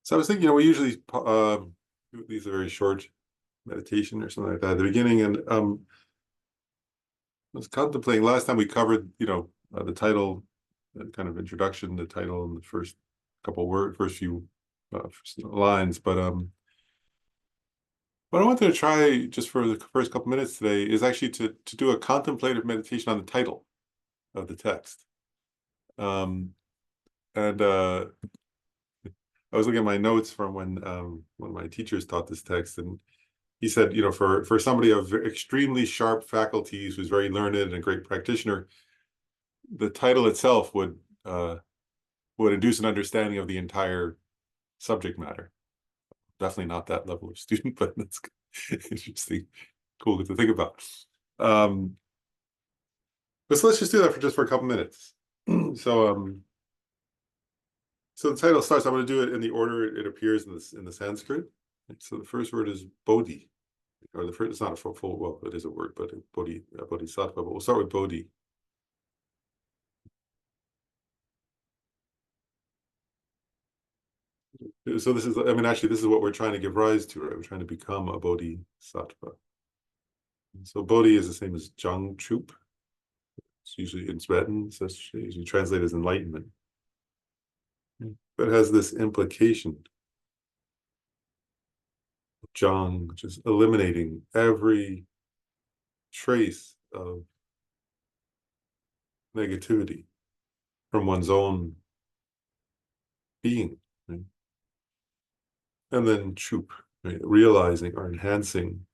So I was thinking, we usually do these are very short meditation or something like that at the beginning, and I was contemplating last time we covered, the title, kind of introduction, the title, and the first couple words, first few first lines, but what I wanted to try just for the first couple minutes today is actually to do a contemplative meditation on the title of the text. Um, and I was looking at my notes from when one of my teachers taught this text, and he said, for somebody of extremely sharp faculties who's very learned and a great practitioner, the title itself would induce an understanding of the entire subject matter. Definitely not that level of student, but that's interesting, cool to think about. Um, but so let's just do that for a couple minutes. So so the title starts. I'm going to do it in the order it appears in the Sanskrit. So the first word is Bodhi, or the first. It's not a full well, it is a word, but Bodhisattva. But we'll start with Bodhi. So this is, I mean, actually, this is what we're trying to give rise to, right? We're trying to become a Bodhisattva. So Bodhi is the same as Jangchup. It's usually in Tibetan, so it's usually translated as enlightenment. But it has this implication, Jang, which is eliminating every trace of negativity from one's own being, right? And then Chup, right? Realizing or enhancing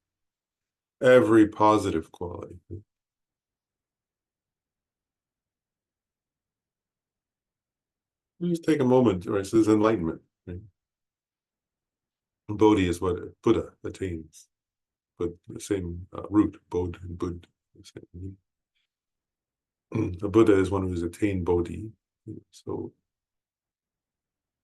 every positive quality. Just take a moment, right? So this is enlightenment, right? Bodhi is what a Buddha attains, but the same root, Bodh and Bud. A Buddha is one who's attained Bodhi. So,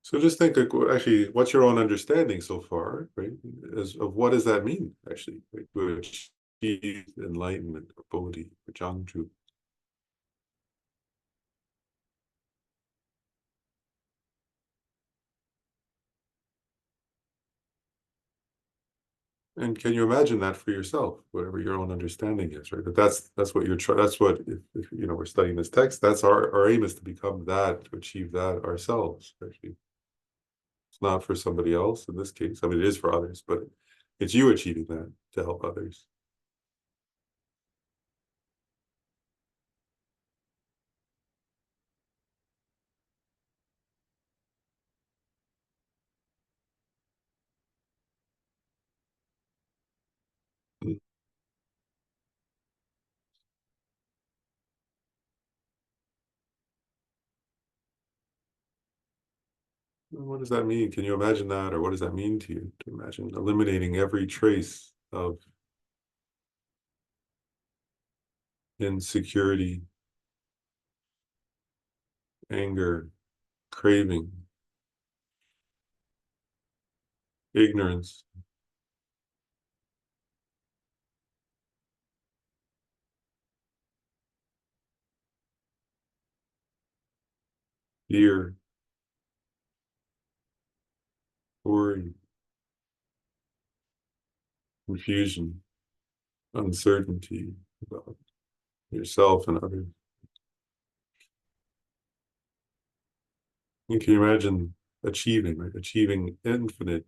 so just think, like, actually, what's your own understanding so far, right? As of what does that mean, actually, like, to achieve enlightenment or Bodhi or Jangchu? And can you imagine that for yourself, whatever your own understanding is, right? But that's what you're trying. That's what if we're studying this text. That's our aim is to become that, to achieve that ourselves. Actually, it's not for somebody else in this case. I mean, it is for others, but it's you achieving that to help others. What does that mean? Can you imagine that, or what does that mean to you? To imagine eliminating every trace of insecurity, anger, craving, ignorance, fear, worry, confusion, uncertainty about yourself and others. And can you imagine achieving, right? Achieving infinite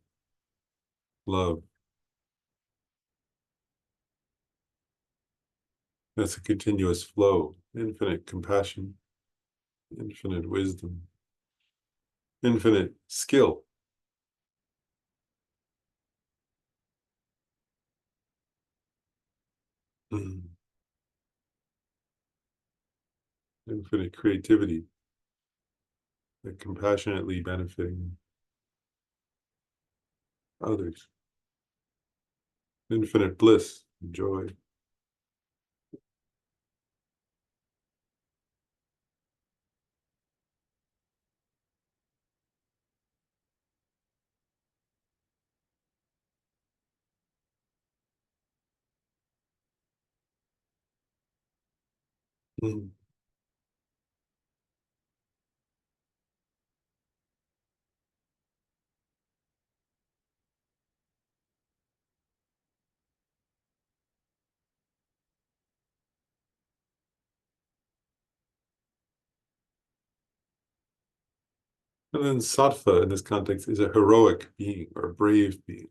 love. That's a continuous flow, infinite compassion, infinite wisdom, infinite skill, infinite creativity, like compassionately benefiting others, infinite bliss, joy. And then sattva in this context is a heroic being or a brave being.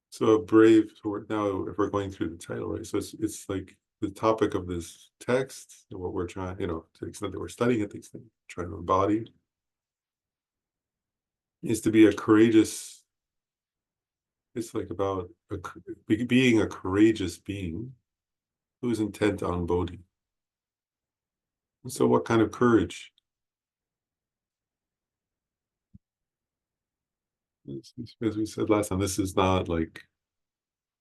So a brave, now if we're going through the title, right? So it's like the topic of this text, and what we're trying, to the extent that we're studying it, these things, trying to embody, is to be a courageous, it's like about being a courageous being who's intent on Bodhi. And so what kind of courage? As we said last time, this is not like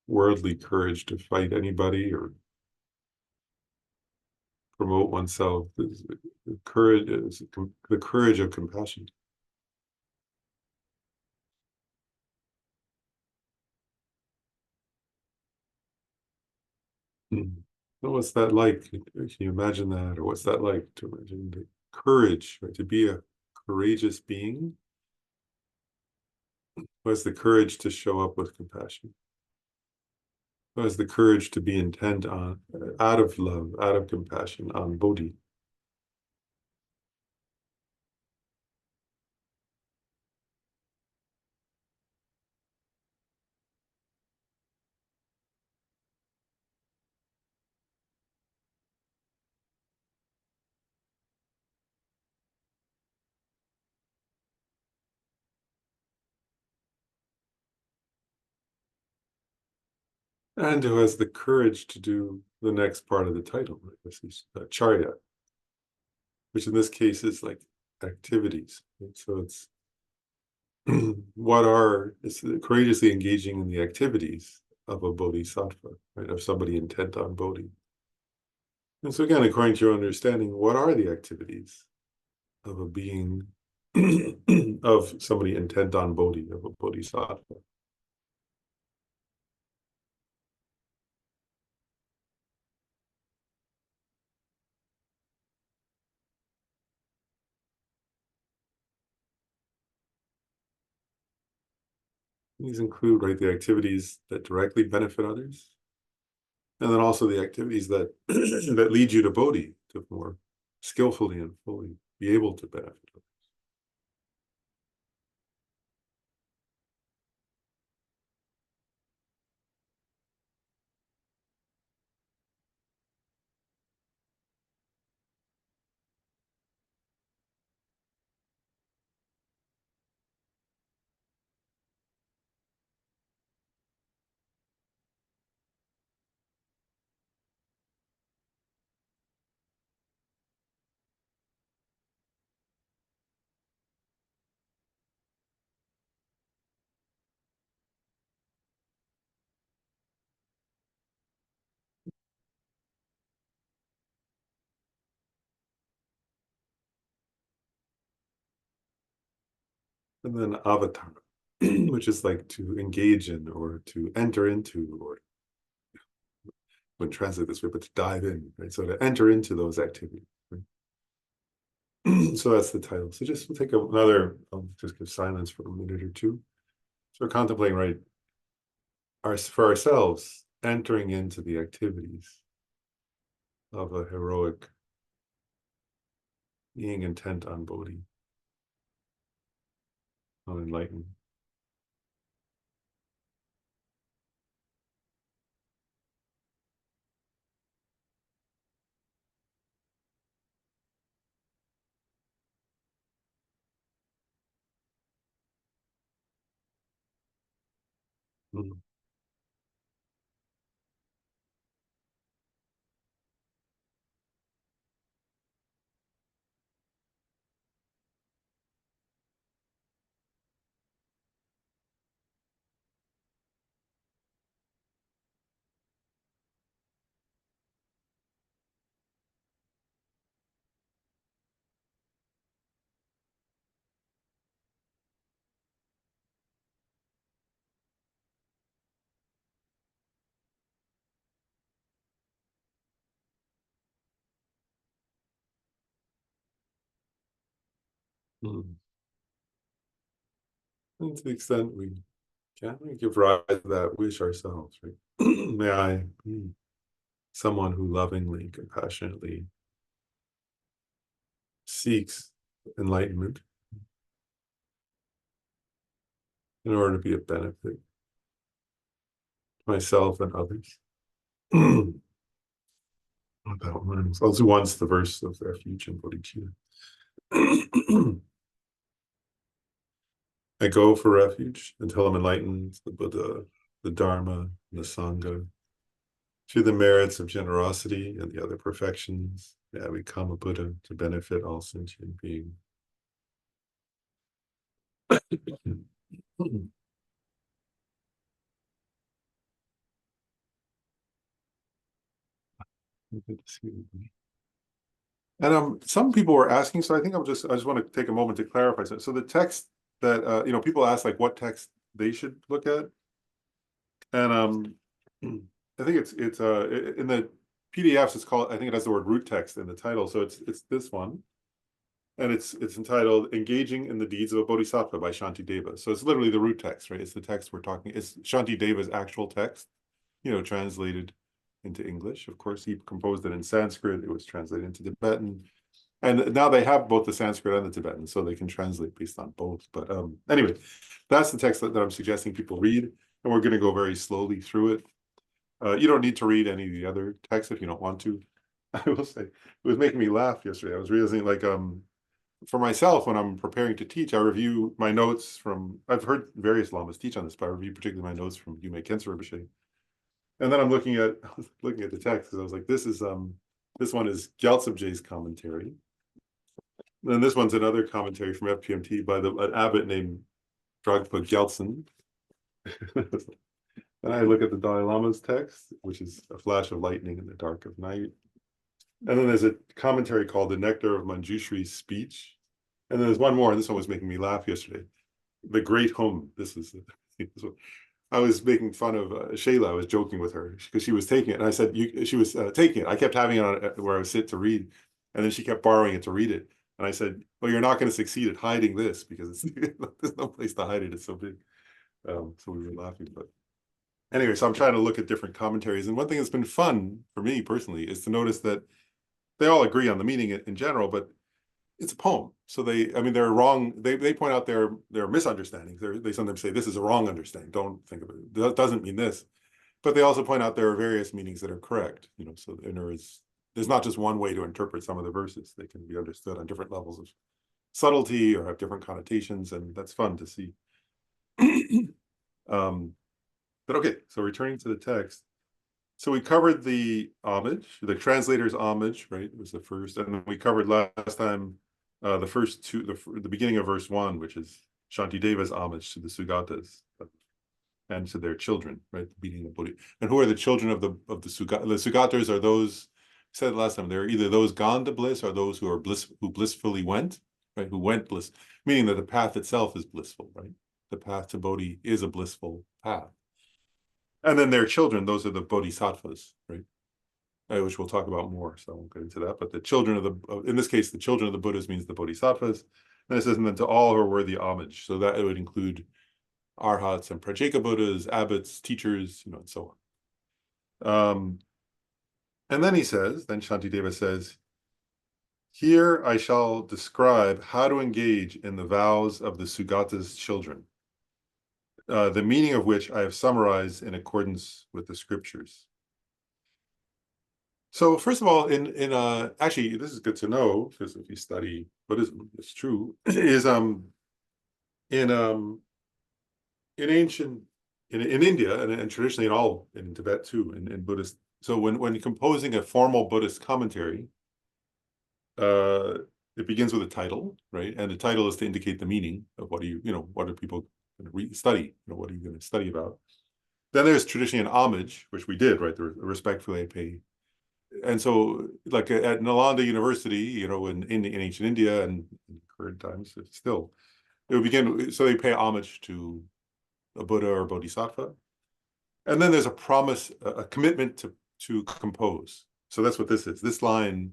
worldly courage to fight anybody or promote oneself. The courage is the courage of compassion. Mm. So what's that like? Can you imagine that? Or what's that like to imagine the courage, right? To be a courageous being who has the courage to show up with compassion, who has the courage to be intent on, out of love, out of compassion, on Bodhi. And who has the courage to do the next part of the title, right? This is charya, which in this case is like activities. Right? So it's it's courageously engaging in the activities of a bodhisattva, right? Of somebody intent on Bodhi. And so again, according to your understanding, what are the activities of a being of somebody intent on Bodhi, of a bodhisattva? These include, right, the activities that directly benefit others, and then also the activities that that lead you to Bodhi, to more skillfully and fully be able to benefit others. And then avatar, which is like to engage in or to enter into, or when translate this way, but to dive in, right? So to enter into those activities. Right? So that's the title. So just we'll take another, I'll just give silence for a minute or two. So we're contemplating, right, for ourselves, entering into the activities of a heroic being intent on Bodhi, on enlightenment. Mm. Mm. And to the extent we can, we give rise to that wish ourselves, right? May I be someone who lovingly, compassionately seeks enlightenment in order to be a benefit to myself and others. About one. Also once the verse of refuge in Bodhicitta. I go for refuge until I'm enlightened, the Buddha, the Dharma, and the Sangha. Through the merits of generosity and the other perfections, I become a Buddha to benefit all sentient beings. And some people were asking, so I think I just want to take a moment to clarify. So the text that people ask like what text they should look at, and I think it's in the PDFs it's called, I think it has the word root text in the title, so it's this one, and it's entitled "Engaging in the Deeds of a Bodhisattva" by Shantideva. So it's literally the root text, right? It's the text we're talking. It's Shantideva's actual text, translated into English. Of course, he composed it in Sanskrit. It was translated into Tibetan. And now they have both the Sanskrit and the Tibetan, so they can translate based on both. But anyway, that's the text that I'm suggesting people read. And we're going to go very slowly through it. You don't need to read any of the other texts if you don't want to. I will say, it was making me laugh yesterday. I was realizing, like, for myself, when I'm preparing to teach, I review my notes from, I've heard various lamas teach on this, but I review particularly my notes from Yume Khyentse Rinpoche. And then I'm looking at the text, because I was like, this one is Gyaltsabje's commentary. And this one's another commentary from FPMT by an abbot named Dragpa Gyaltsen. And I look at the Dalai Lama's text, which is a flash of lightning in the dark of night. And then there's a commentary called The Nectar of Manjushri's Speech. And then there's one more, and this one was making me laugh yesterday. The Great Home. This one. I was making fun of Shayla. I was joking with her because she was taking it. And I said, she was taking it. I kept having it on where I would sit to read. And then she kept borrowing it to read it. And I said, well, you're not going to succeed at hiding this because there's no place to hide it. It's so big. So we were laughing. But anyway, so I'm trying to look at different commentaries. And one thing that's been fun for me personally is to notice that they all agree on the meaning in general, but it's a poem. So they're wrong. They point out their misunderstandings. They sometimes say, this is a wrong understanding. Don't think of it. That doesn't mean this. But they also point out there are various meanings that are correct. So there's not just one way to interpret some of the verses. They can be understood on different levels of subtlety or have different connotations, and that's fun to see. But okay, so returning to the text. So we covered the homage, the translator's homage, right? It was the first, and then we covered last time the first two, the beginning of verse 1, which is Shantideva's homage to the Sugatas and to their children, right? The beginning of Bodhi. And who are the children of the Sugatas? The Sugatas are those, I said last time, they're either those gone to bliss or those who blissfully went, right? Who went bliss, meaning that the path itself is blissful, right? The path to Bodhi is a blissful path. And then their children, those are the Bodhisattvas, right? Which we'll talk about more, so I won't get into that. But the children of in this case, the children of the Buddhas means the Bodhisattvas. And it says, and then to all who are worthy homage. So that it would include arhats and prajeka Buddhas, abbots, teachers, and so on. And then then Shantideva says, here I shall describe how to engage in the vows of the Sugata's children, the meaning of which I have summarized in accordance with the scriptures. So first of all, actually, this is good to know, because if you study Buddhism, it's true, is in ancient in India and traditionally in Tibet too, in Buddhist. So when composing a formal Buddhist commentary, it begins with a title, right? And the title is to indicate the meaning of what are people going to study? What are you going to study about? Then there's traditionally an homage, which we did, right? The respectfully I pay. And so, like at Nalanda University, in ancient India and in current times, still, it would begin. So they pay homage to a Buddha or Bodhisattva, and then there's a promise, a commitment to compose. So that's what this is. This line,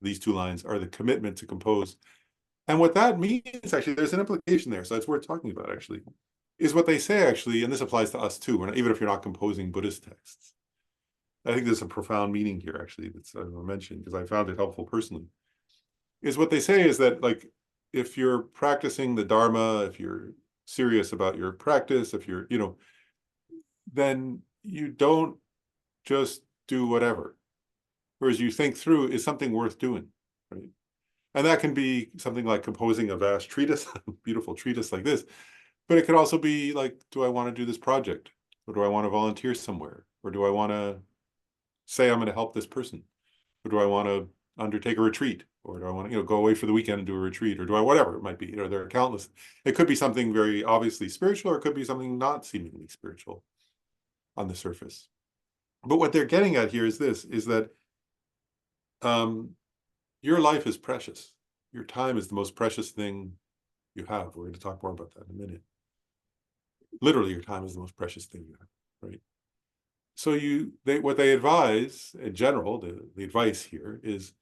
these two lines are the commitment to compose. And what that means, actually, there's an implication there. So that's worth talking about, actually, is what they say, actually, and this applies to us too, even if you're not composing Buddhist texts. I think there's a profound meaning here, actually, that's I want to mention because I found it helpful personally. Is what they say is that, like, if you're practicing the Dharma, if you're serious about your practice, if you're, then you don't just do whatever. Whereas you think through, is something worth doing, right? And that can be something like composing a vast treatise, a beautiful treatise like this. But it could also be like, do I want to do this project? Or do I want to volunteer somewhere? Or do I want to say I'm going to help this person? Or do I want to undertake a retreat? Or do I want to, go away for the weekend and do a retreat? Or do I, whatever it might be, there are countless. It could be something very obviously spiritual, or it could be something not seemingly spiritual on the surface. But what they're getting at here is this, is that your life is precious. Your time is the most precious thing you have. We're going to talk more about that in a minute. Literally, your time is the most precious thing you have, right? So what they advise in general, the advice here is,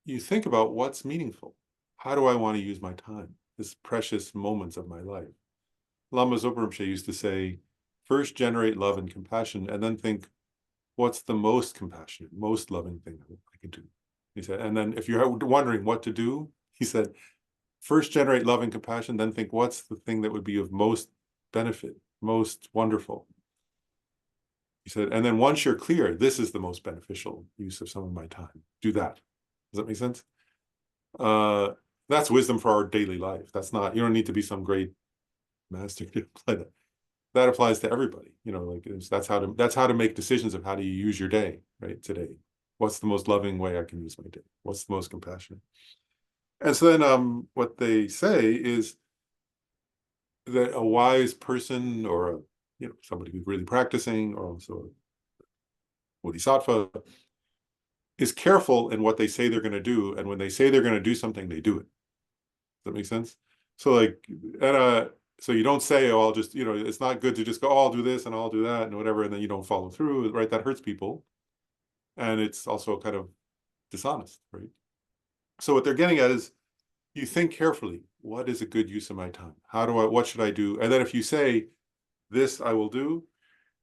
you think about what's meaningful. How do I want to use my time? This precious moments of my life. Lama Zopa used to say, first generate love and compassion, and then think, what's the most compassionate, most loving thing I could do? He said, and then if you're wondering what to do, he said, first generate love and compassion, then think, what's the thing that would be of most benefit, most wonderful? He said, and then once you're clear, this is the most beneficial use of some of my time, do that. Does that make sense? That's wisdom for our daily life. That's not, you don't need to be some great master to apply that. That applies to everybody. That's how to make decisions of how do you use your day, right? Today, what's the most loving way I can use my day? What's the most compassionate? And so then what they say is that a wise person, or somebody who's really practicing, or also a Bodhisattva, is careful in what they say they're going to do, and when they say they're going to do something, they do it. Does that make sense? So so you don't say, oh, I'll just, it's not good to just go, oh, I'll do this and I'll do that and whatever, and then you don't follow through, right? That hurts people. And it's also kind of dishonest, right? So what they're getting at is, you think carefully, what is a good use of my time? What should I do? And then if you say, this I will do,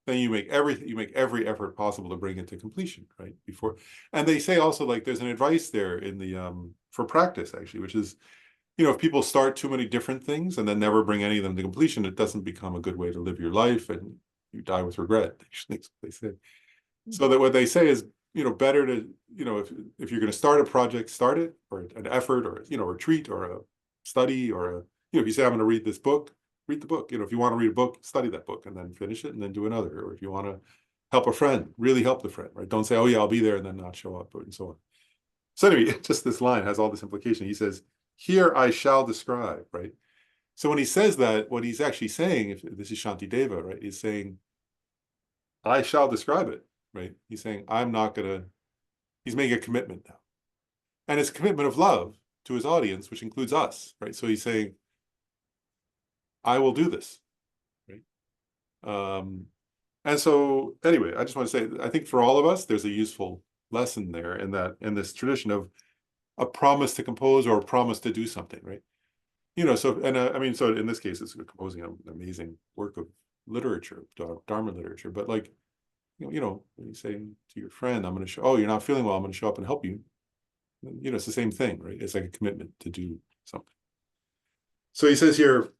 then you make every effort possible to bring it to completion, right? And they say also, like, there's an advice there in the, for practice actually, which is, if people start too many different things and then never bring any of them to completion, it doesn't become a good way to live your life, and you die with regret, actually, that's what they say. So that what they say is, better to, if you're going to start a project, start it, or an effort, or, a retreat, or a study, or if you say, I'm going to read this book, read the book. If you want to read a book, study that book and then finish it and then do another. Or if you want to help a friend, really help the friend, right? Don't say, oh yeah, I'll be there, and then not show up, and so on. So anyway, just this line has all this implication. He says, here I shall describe, right? So when he says that, what he's actually saying, if this is Shantideva, right? He's saying, I shall describe it, right? He's saying, he's making a commitment now. And it's a commitment of love to his audience, which includes us, right? So he's saying, I will do this, right? And so anyway, I just want to say, I think for all of us, there's a useful lesson there in this tradition of a promise to compose, or a promise to do something, right? So in this case, it's composing an amazing work of literature, Dharma literature. But like, when you say to your friend, I'm going to show, oh, you're not feeling well, I'm going to show up and help you. It's the same thing, right? It's like a commitment to do something. So he says here,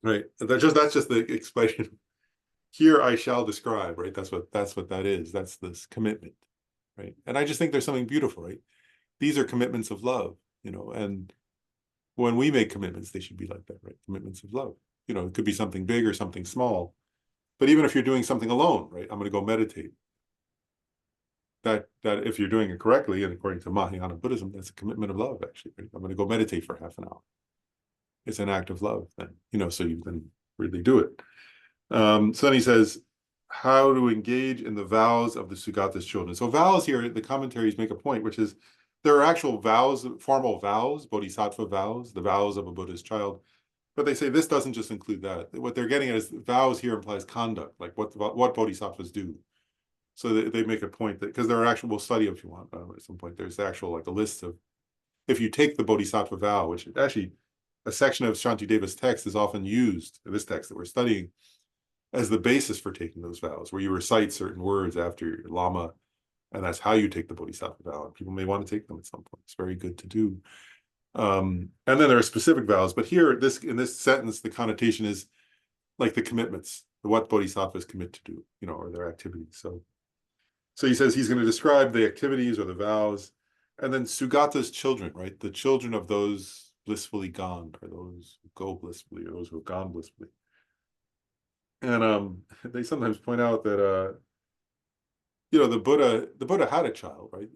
right? That's just the expression. Here I shall describe, right? That's what that is. That's this commitment, right? And I just think there's something beautiful, right? These are commitments of love, and when we make commitments, they should be like that, right? Commitments of love. It could be something big or something small. But even if you're doing something alone, right? I'm going to go meditate. That if you're doing it correctly, and according to Mahayana Buddhism, that's a commitment of love, actually. Right? I'm going to go meditate for half an hour. It's an act of love, then, so you can really do it. So then he says, how to engage in the vows of the Sugata's children. So vows here, the commentaries make a point, which is, there are actual vows, formal vows, bodhisattva vows, the vows of a Buddha's child. But they say this doesn't just include that. What they're getting at is, vows here implies conduct, like what bodhisattvas do. So they make a point that, because there are actual, we'll study if you want at some point, there's actual, like, a list of, if you take the bodhisattva vow, which actually a section of Shantideva's text is often used, in this text that we're studying, as the basis for taking those vows, where you recite certain words after your lama, and that's how you take the bodhisattva vow. And people may want to take them at some point. It's very good to do. And then there are specific vows, but here, in this sentence, the connotation is like the commitments, what bodhisattvas commit to do, or their activities. So he says he's going to describe the activities or the vows, and then Sugata's children, right? The children of those blissfully gone, or those who go blissfully, or those who have gone blissfully. And they sometimes point out that the Buddha had a child, right?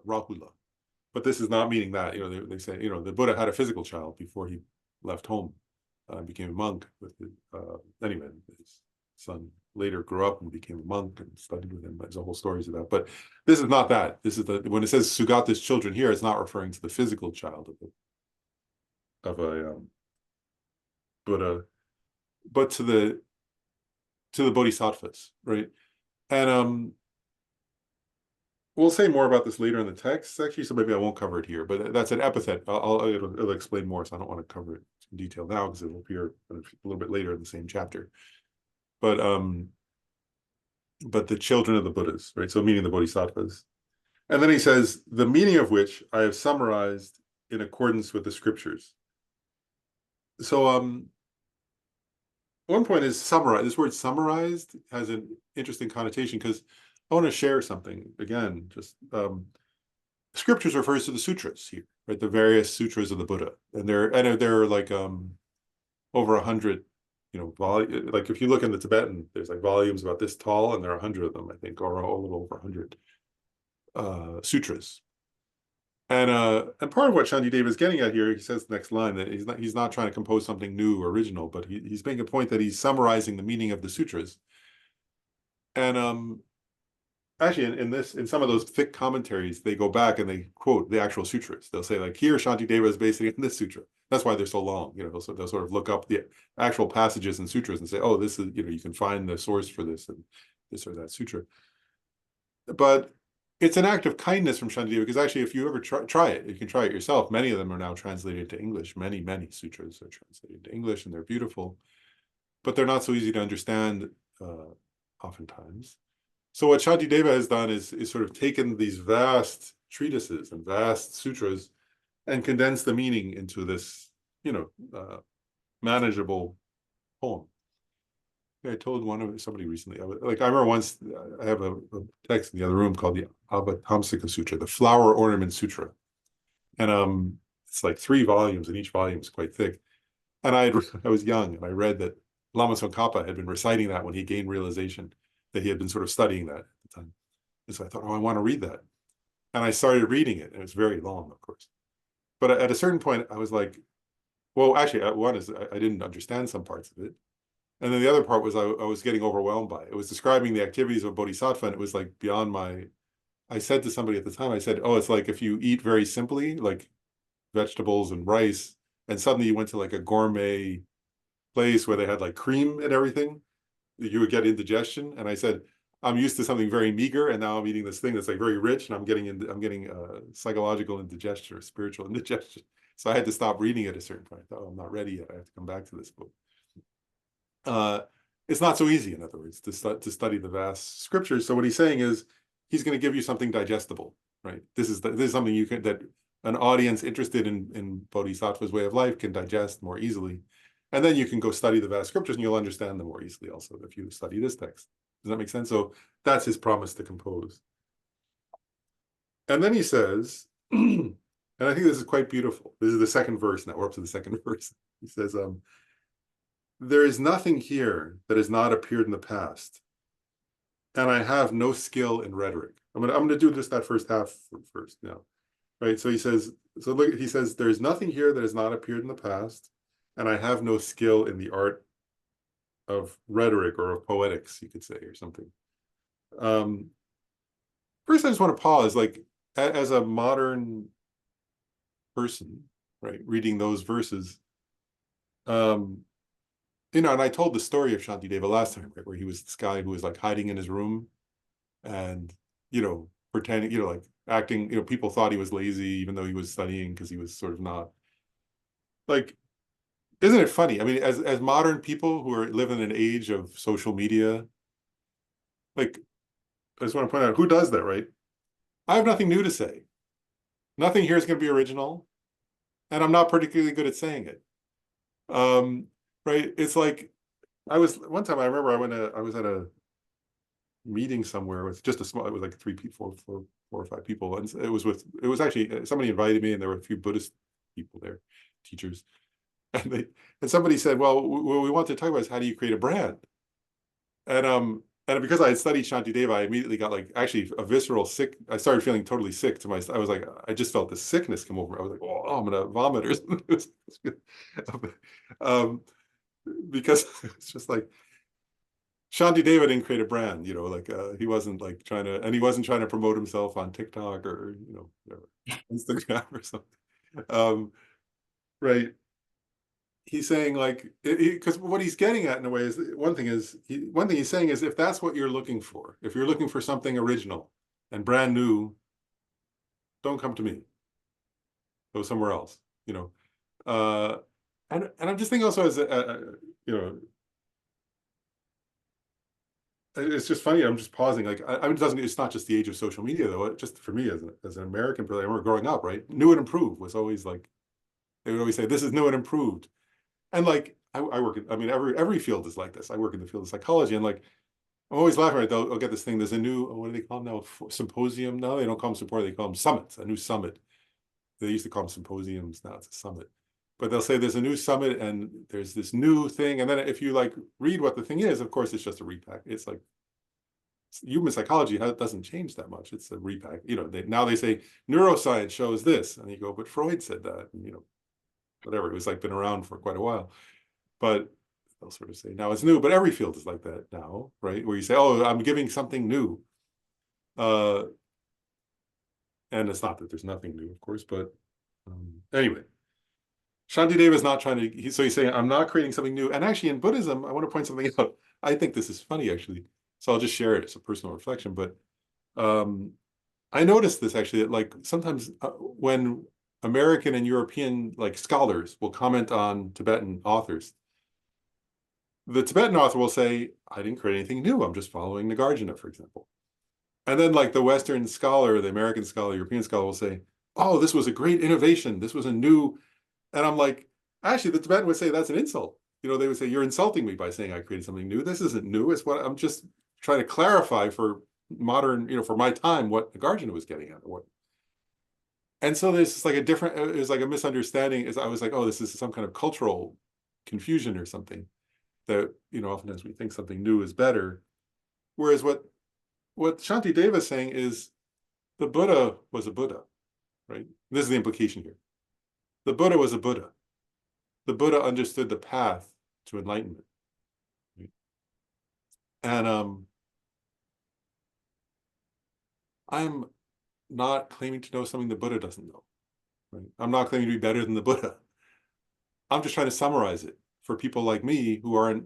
Rahula. But this is not meaning that, they say, the Buddha had a physical child before he left home, became a monk. Anyway, his son later grew up and became a monk and studied with him. There's a whole stories of that. But this is not that. This is when it says Sugata's children here, it's not referring to the physical child of a Buddha, but to the bodhisattvas, right? And we'll say more about this later in the text, actually, so maybe I won't cover it here, but that's an epithet. It'll explain more, so I don't want to cover it in detail now because it'll appear a little bit later in the same chapter. But the children of the Buddhas, right? So meaning the bodhisattvas. And then he says, the meaning of which I have summarized in accordance with the scriptures. So one point is summarize. This word summarized has an interesting connotation because I want to share something again. Just scriptures refers to the sutras here, right? The various sutras of the Buddha, and there are like over 100, like if you look in the Tibetan, there's like volumes about this tall, and there are 100 of them, I think, or a little over 100 sutras. And part of what Shantideva is getting at here, he says the next line that he's not trying to compose something new or original, but he's making a point that he's summarizing the meaning of the sutras. And actually, in some of those thick commentaries, they go back and they quote the actual sutras. They'll say like, here Shantideva is basically in this sutra. That's why they're so long. So they'll sort of look up the actual passages and sutras and say, oh, this is, you can find the source for this and this or that sutra. But it's an act of kindness from Shantideva because actually, if you ever try it, you can try it yourself. Many of them are now translated to English. Many sutras are translated to English, and they're beautiful, but they're not so easy to understand oftentimes. So what Shantideva has done is sort of taken these vast treatises and vast sutras and condensed the meaning into this, manageable poem. I told somebody recently, I remember once, I have a text in the other room called the Abhatamsaka Sutra, the Flower Ornament Sutra. And it's like 3 volumes, and each volume is quite thick. And I was young, and I read that Lama Tsongkhapa had been reciting that when he gained realization, that he had been sort of studying that at the time. And so I thought, oh, I want to read that. And I started reading it, and it was very long, of course. But at a certain point, I was like, well, actually, one is I didn't understand some parts of it. And then the other part was I was getting overwhelmed by it. It was describing the activities of a bodhisattva, and it was like beyond I said to somebody at the time, I said, oh, it's like if you eat very simply, like vegetables and rice, and suddenly you went to like a gourmet place where they had like cream and everything, you would get indigestion. And I said, I'm used to something very meager, and now I'm eating this thing that's like very rich, and I'm getting psychological indigestion or spiritual indigestion. So I had to stop reading at a certain point. I thought, oh, I'm not ready yet. I have to come back to this book. It's not so easy, in other words, to study the vast scriptures. So what he's saying is he's going to give you something digestible, right? This is something that an audience interested in Bodhisattva's way of life can digest more easily. And then you can go study the vast scriptures and you'll understand them more easily also if you study this text. Does that make sense? So that's his promise to compose. And then he says, and I think this is quite beautiful. This is the second verse now. We're up to the second verse. He says, there is nothing here that has not appeared in the past, and I have no skill in rhetoric. I'm gonna do just that first half first now, right? So he says, there is nothing here that has not appeared in the past, and I have no skill in the art of rhetoric or of poetics, you could say, or something. First, I just want to pause, like as a modern person, right, reading those verses. And I told the story of Shantideva last time, right, where he was this guy who was like hiding in his room and, pretending, like acting, people thought he was lazy, even though he was studying because he was sort of not. Like, isn't it funny? I mean, as modern people who live in an age of social media, like, I just want to point out, who does that, right? I have nothing new to say. Nothing here is going to be original. and I'm not particularly good at saying it. Right? It's like one time I remember I was at a meeting somewhere with just a small, it was like 3 people, four or 5 people, and it was actually somebody invited me, and there were a few Buddhist people there, teachers, and somebody said, well, what we want to talk about is how do you create a brand. And because I had studied Shantideva, I immediately got like actually a visceral sick. I started feeling totally sick to I was like, I just felt this sickness come over. I was like, oh, I'm gonna vomit or something. um, because it's just like Shantideva didn't create a brand, like he wasn't like he wasn't trying to promote himself on TikTok or Instagram or something. Right. He's saying like, because what he's getting at in a way is one thing he's saying is, if that's what you're looking for, if you're looking for something original and brand new, don't come to me, go somewhere else. uh and I'm just thinking also as it's just funny. I'm just pausing. Like, I mean, it's not just the age of social media, though. Just for me as an American, I remember growing up, right? New and improved was always like, they would always say, this is new and improved. And like, I work in, I mean, every field is like this. I work in the field of psychology, and like, I'm always laughing, right? They'll get this thing. There's a new, what do they call them now? Symposium. No, they don't call them symposium. They call them summits, a new summit. They used to call them symposiums. Now it's a summit. But they'll say there's a new summit and there's this new thing. And then if you like read what the thing is, of course, it's just a repack. It's like, human psychology doesn't change that much. It's a repack. Now they say neuroscience shows this, and you go, but Freud said that, and whatever. It was like been around for quite a while, but they'll sort of say now it's new. But every field is like that now, right? Where you say, oh, I'm giving something new, and it's not that there's nothing new, of course, but anyway. Shantideva is not trying to, so he's saying, I'm not creating something new. And actually in Buddhism, I want to point something out. I think this is funny, actually. So I'll just share it as a personal reflection. But I noticed this actually, that like sometimes when American and European like scholars will comment on Tibetan authors, the Tibetan author will say, I didn't create anything new. I'm just following Nagarjuna, for example. And then like the Western scholar, the American scholar, European scholar will say, oh, this was a great innovation. This was a new. And I'm like, actually, the Tibetan would say that's an insult. They would say, you're insulting me by saying I created something new. This isn't new. It's what I'm just trying to clarify for modern, for my time, what Nagarjuna was getting at. And so there's just like it was like a misunderstanding. I was like, oh, this is some kind of cultural confusion or something that, oftentimes we think something new is better. Whereas what Shantideva is saying is the Buddha was a Buddha, right? This is the implication here. The Buddha was a Buddha. The Buddha understood the path to enlightenment. Right? And I'm not claiming to know something the Buddha doesn't know. Right? I'm not claiming to be better than the Buddha. I'm just trying to summarize it for people like me who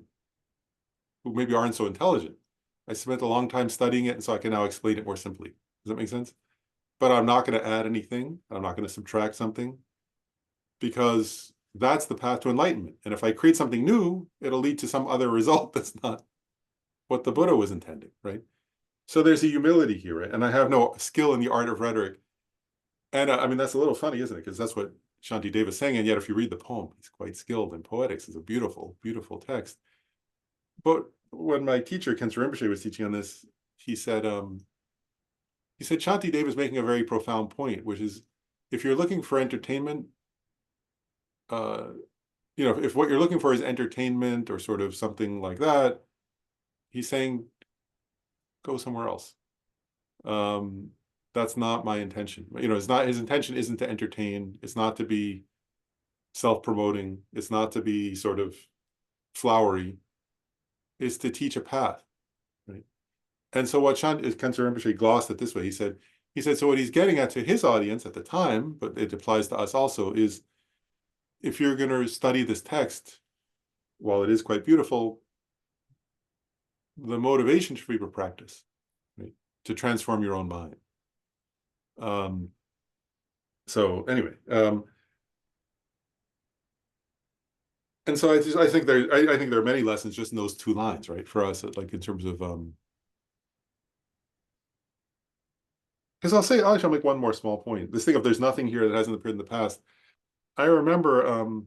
maybe aren't so intelligent. I spent a long time studying it, and so I can now explain it more simply. Does that make sense? But I'm not going to add anything. I'm not going to subtract something, because that's the path to enlightenment. And if I create something new, it'll lead to some other result that's not what the Buddha was intending, right? So there's a humility here, right? And I have no skill in the art of rhetoric. And I mean, that's a little funny, isn't it? Because that's what Shantideva is saying. And yet, if you read the poem, he's quite skilled in poetics. It's a beautiful, beautiful text. But when my teacher, Khensa Rinpoche, was teaching on this, he said Shantideva is making a very profound point, which is, if you're looking for entertainment, if what you're looking for is entertainment or sort of something like that, he's saying, go somewhere else. That's not my intention. It's not, his intention isn't to entertain. It's not to be self-promoting. It's not to be sort of flowery. It's to teach a path, right? And so what Khensa Rinpoche glossed it this way. He said, so what he's getting at to his audience at the time, but it applies to us also, is if you're going to study this text, while it is quite beautiful, the motivation should be for practice, right? To transform your own mind. So anyway, and so I think there are many lessons just in those two lines, right? For us, like in terms of because I'll make one more small point. This thing of there's nothing here that hasn't appeared in the past. I remember,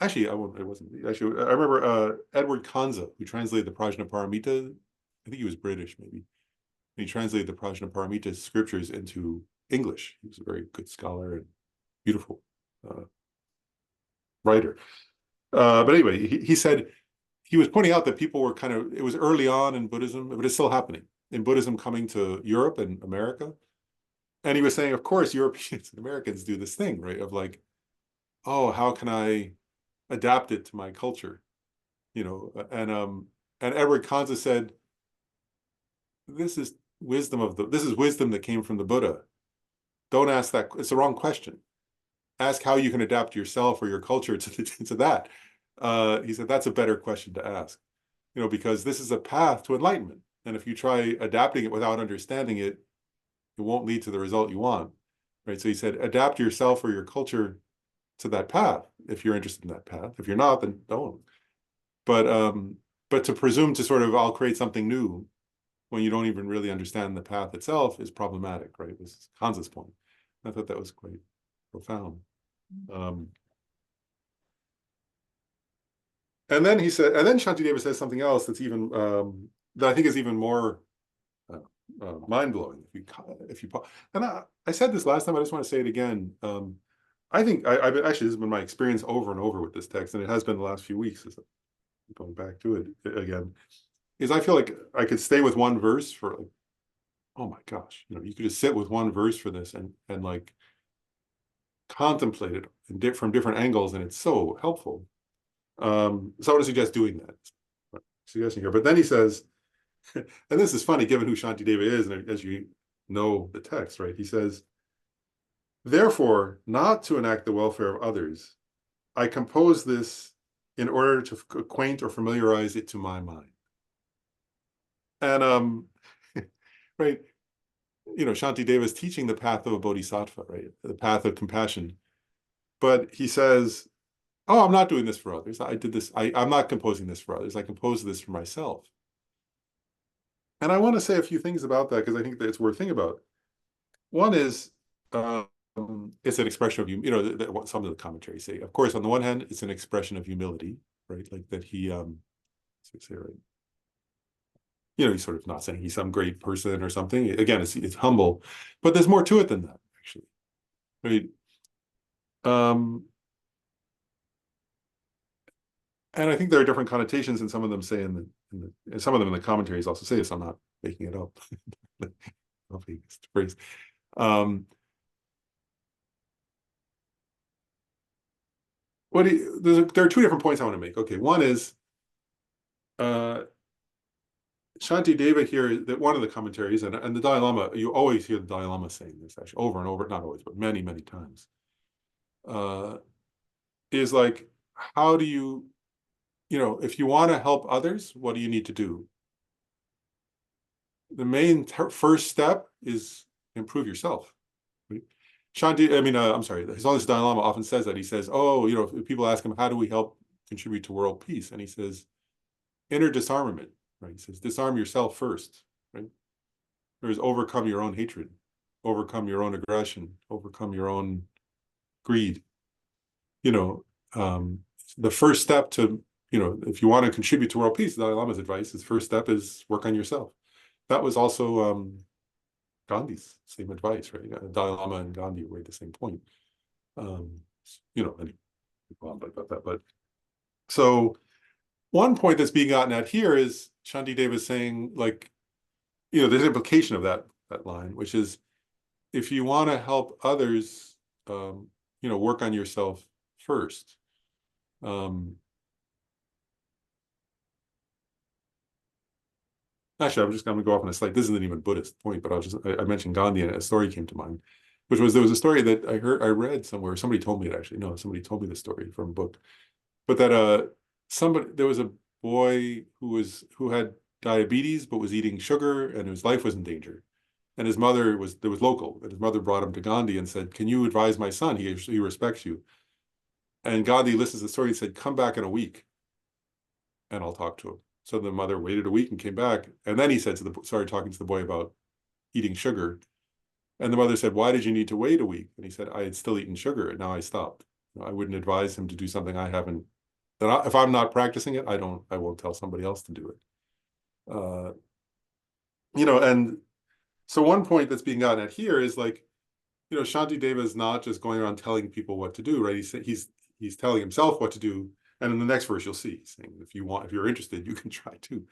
actually, it wasn't, actually, I remember Edward Kanza, who translated the Prajnaparamita. I think he was British, maybe. And he translated the Prajnaparamita scriptures into English. He was a very good scholar and beautiful writer. But anyway, he said, he was pointing out that people were kind of, it was early on in Buddhism, but it's still happening in Buddhism coming to Europe and America. And he was saying, of course, Europeans and Americans do this thing, right? Of like, oh, how can I adapt it to my culture? And Edward Kanza said, this is this is wisdom that came from the Buddha. Don't ask that. It's the wrong question. Ask how you can adapt yourself or your culture to that. He said, that's a better question to ask, because this is a path to enlightenment. And if you try adapting it without understanding it, it won't lead to the result you want, right? So he said, adapt yourself or your culture to that path if you're interested in that path. If you're not, then don't. But to presume to sort of, I'll create something new when you don't even really understand the path itself is problematic, right? This is Kanza's point. I thought that was quite profound. And then he said, and then Shantideva says something else that's even that I think is even more mind-blowing. And I said this last time, I just want to say it again. I think I've actually, this has been my experience over and over with this text, and it has been the last few weeks, as I'm going back to it again, is I feel like I could stay with one verse for like, oh my gosh, you could just sit with one verse for this and like contemplate it from different angles, and it's so helpful. So I want to suggest doing that. Suggestion here. But then he says, and this is funny given who Shantideva is, and as you know the text, right? He says, therefore, not to enact the welfare of others, I compose this in order to acquaint or familiarize it to my mind. And right, Shantideva is teaching the path of a bodhisattva, right? The path of compassion. But he says, oh, I'm not doing this for others. I did this. I'm not composing this for others. I composed this for myself. And I want to say a few things about that because I think that it's worth thinking about. One is, it's an expression of, what some of the commentaries say. Of course, on the one hand, it's an expression of humility, right? Like that he, say, right? He's sort of not saying he's some great person or something. Again, it's humble, but there's more to it than that, actually. Right? And I think there are different connotations, and some of them say and some of them in the commentaries also say this. I'm not making it up. Hopefully, it's the phrase. There are two different points I want to make. Okay, one is Shantideva here, that one of the commentaries, and the Dalai Lama, you always hear the Dalai Lama saying this actually over and over, not always, but many, many times, is like, how do you, if you want to help others, what do you need to do? The main first step is improve yourself. Right? I'm sorry, His Holiness Dalai Lama often says that. He says, oh, if people ask him, how do we help contribute to world peace? And he says, inner disarmament, right? He says, disarm yourself first, right? There's overcome your own hatred, overcome your own aggression, overcome your own greed. The first step to, if you want to contribute to world peace, the Dalai Lama's advice, his first step is work on yourself. That was also Gandhi's same advice, right? Dalai Lama and Gandhi made the same point. Anyway, about that. But so one point that's being gotten at here is Shantideva is saying, like, there's an implication of that line, which is if you want to help others, work on yourself first. Actually, I'm just going to go off on a slight, this isn't even a Buddhist point, but I mentioned Gandhi and a story came to mind, which was, there was a story that I read somewhere. Somebody told me it actually. No, somebody told me the story from a book. But that there was a boy who had diabetes, but was eating sugar and his life was in danger. And his mother was local, and his mother brought him to Gandhi and said, can you advise my son? He respects you. And Gandhi listens to the story and said, come back in a week and I'll talk to him. So the mother waited a week and came back. And then he started talking to the boy about eating sugar. And the mother said, why did you need to wait a week? And he said, I had still eaten sugar and now I stopped. I wouldn't advise him to do something I haven't, if I'm not practicing it, I won't tell somebody else to do it. And so one point that's being gotten at here is like, Shantideva is not just going around telling people what to do, right? He's telling himself what to do. And in the next verse, you'll see, he's saying, if you're interested, you can try too.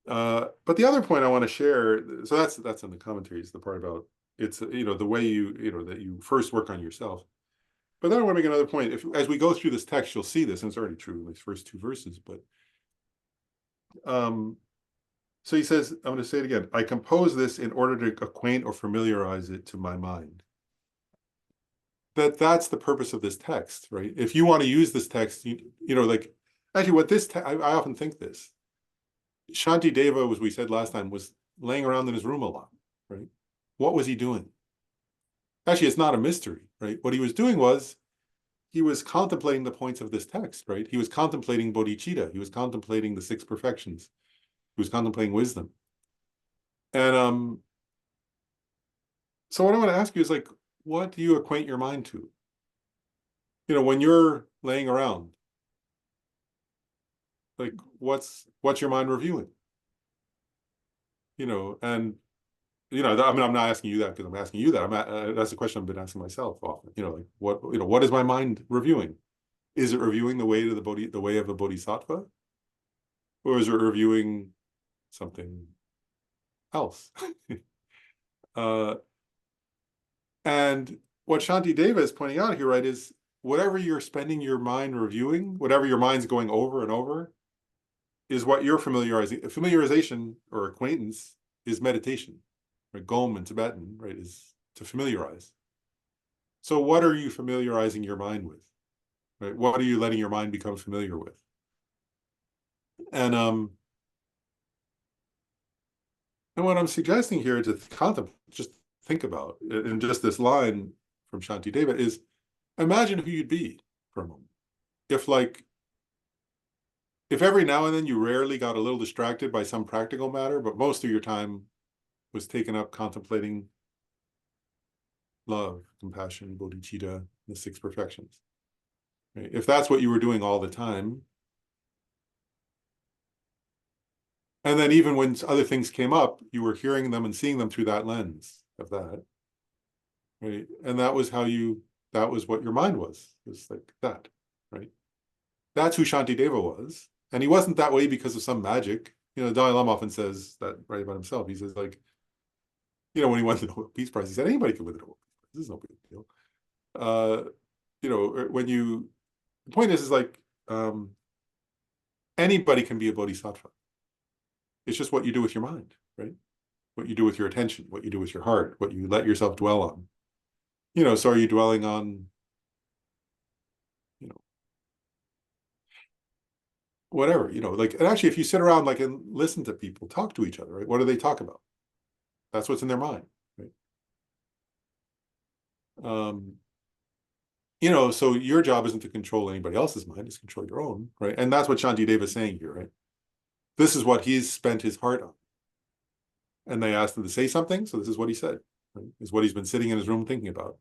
But the other point I want to share, so that's in the commentaries, the part about it's, the way that you first work on yourself. But then I want to make another point. As we go through this text, you'll see this, and it's already true in these first two verses, but so he says, I'm going to say it again. I compose this in order to acquaint or familiarize it to my mind. That's the purpose of this text, right? If you want to use this text, like actually what this, I often think this. Shantideva, as we said last time, was laying around in his room a lot, right? What was he doing? Actually, it's not a mystery, right? What he was doing was he was contemplating the points of this text, right? He was contemplating bodhicitta. He was contemplating the six perfections. He was contemplating wisdom. And so what I want to ask you is like, what do you acquaint your mind to? When you're laying around, like what's your mind reviewing? And I mean, I'm not asking you that because I'm asking you that. That's a question I've been asking myself often. Like what is my mind reviewing? Is it reviewing the way to the way of a bodhisattva, or is it reviewing something else? And what Shantideva is pointing out here, right, is whatever you're spending your mind reviewing, whatever your mind's going over and over, is what you're familiarizing. Familiarization or acquaintance is meditation. Right? Gom in Tibetan, right, is to familiarize. So what are you familiarizing your mind with? Right? What are you letting your mind become familiar with? And what I'm suggesting here to contemplate, just think about, and just this line from Shantideva is, imagine who you'd be for a moment. If every now and then you rarely got a little distracted by some practical matter, but most of your time was taken up contemplating love, compassion, bodhicitta, the six perfections. Right? If that's what you were doing all the time, and then even when other things came up, you were hearing them and seeing them through that lens of that, right? And that was what your mind was like that, right? That's who Shantideva was. And he wasn't that way because of some magic. Dalai Lama often says that right about himself. He says, like, when he won the Nobel Peace Prize, he said, anybody can win the Nobel Peace Prize. This is no big deal. The point is like, anybody can be a bodhisattva. It's just what you do with your mind, right? What you do with your attention, what you do with your heart, what you let yourself dwell on. So are you dwelling on, whatever, like, and actually, if you sit around like and listen to people talk to each other, right? What do they talk about? That's what's in their mind, right? So your job isn't to control anybody else's mind, it's control your own, right? And that's what Shantideva is saying here, right? This is what he's spent his heart on. And they asked him to say something, so this is what he said, right? Is what he's been sitting in his room thinking about.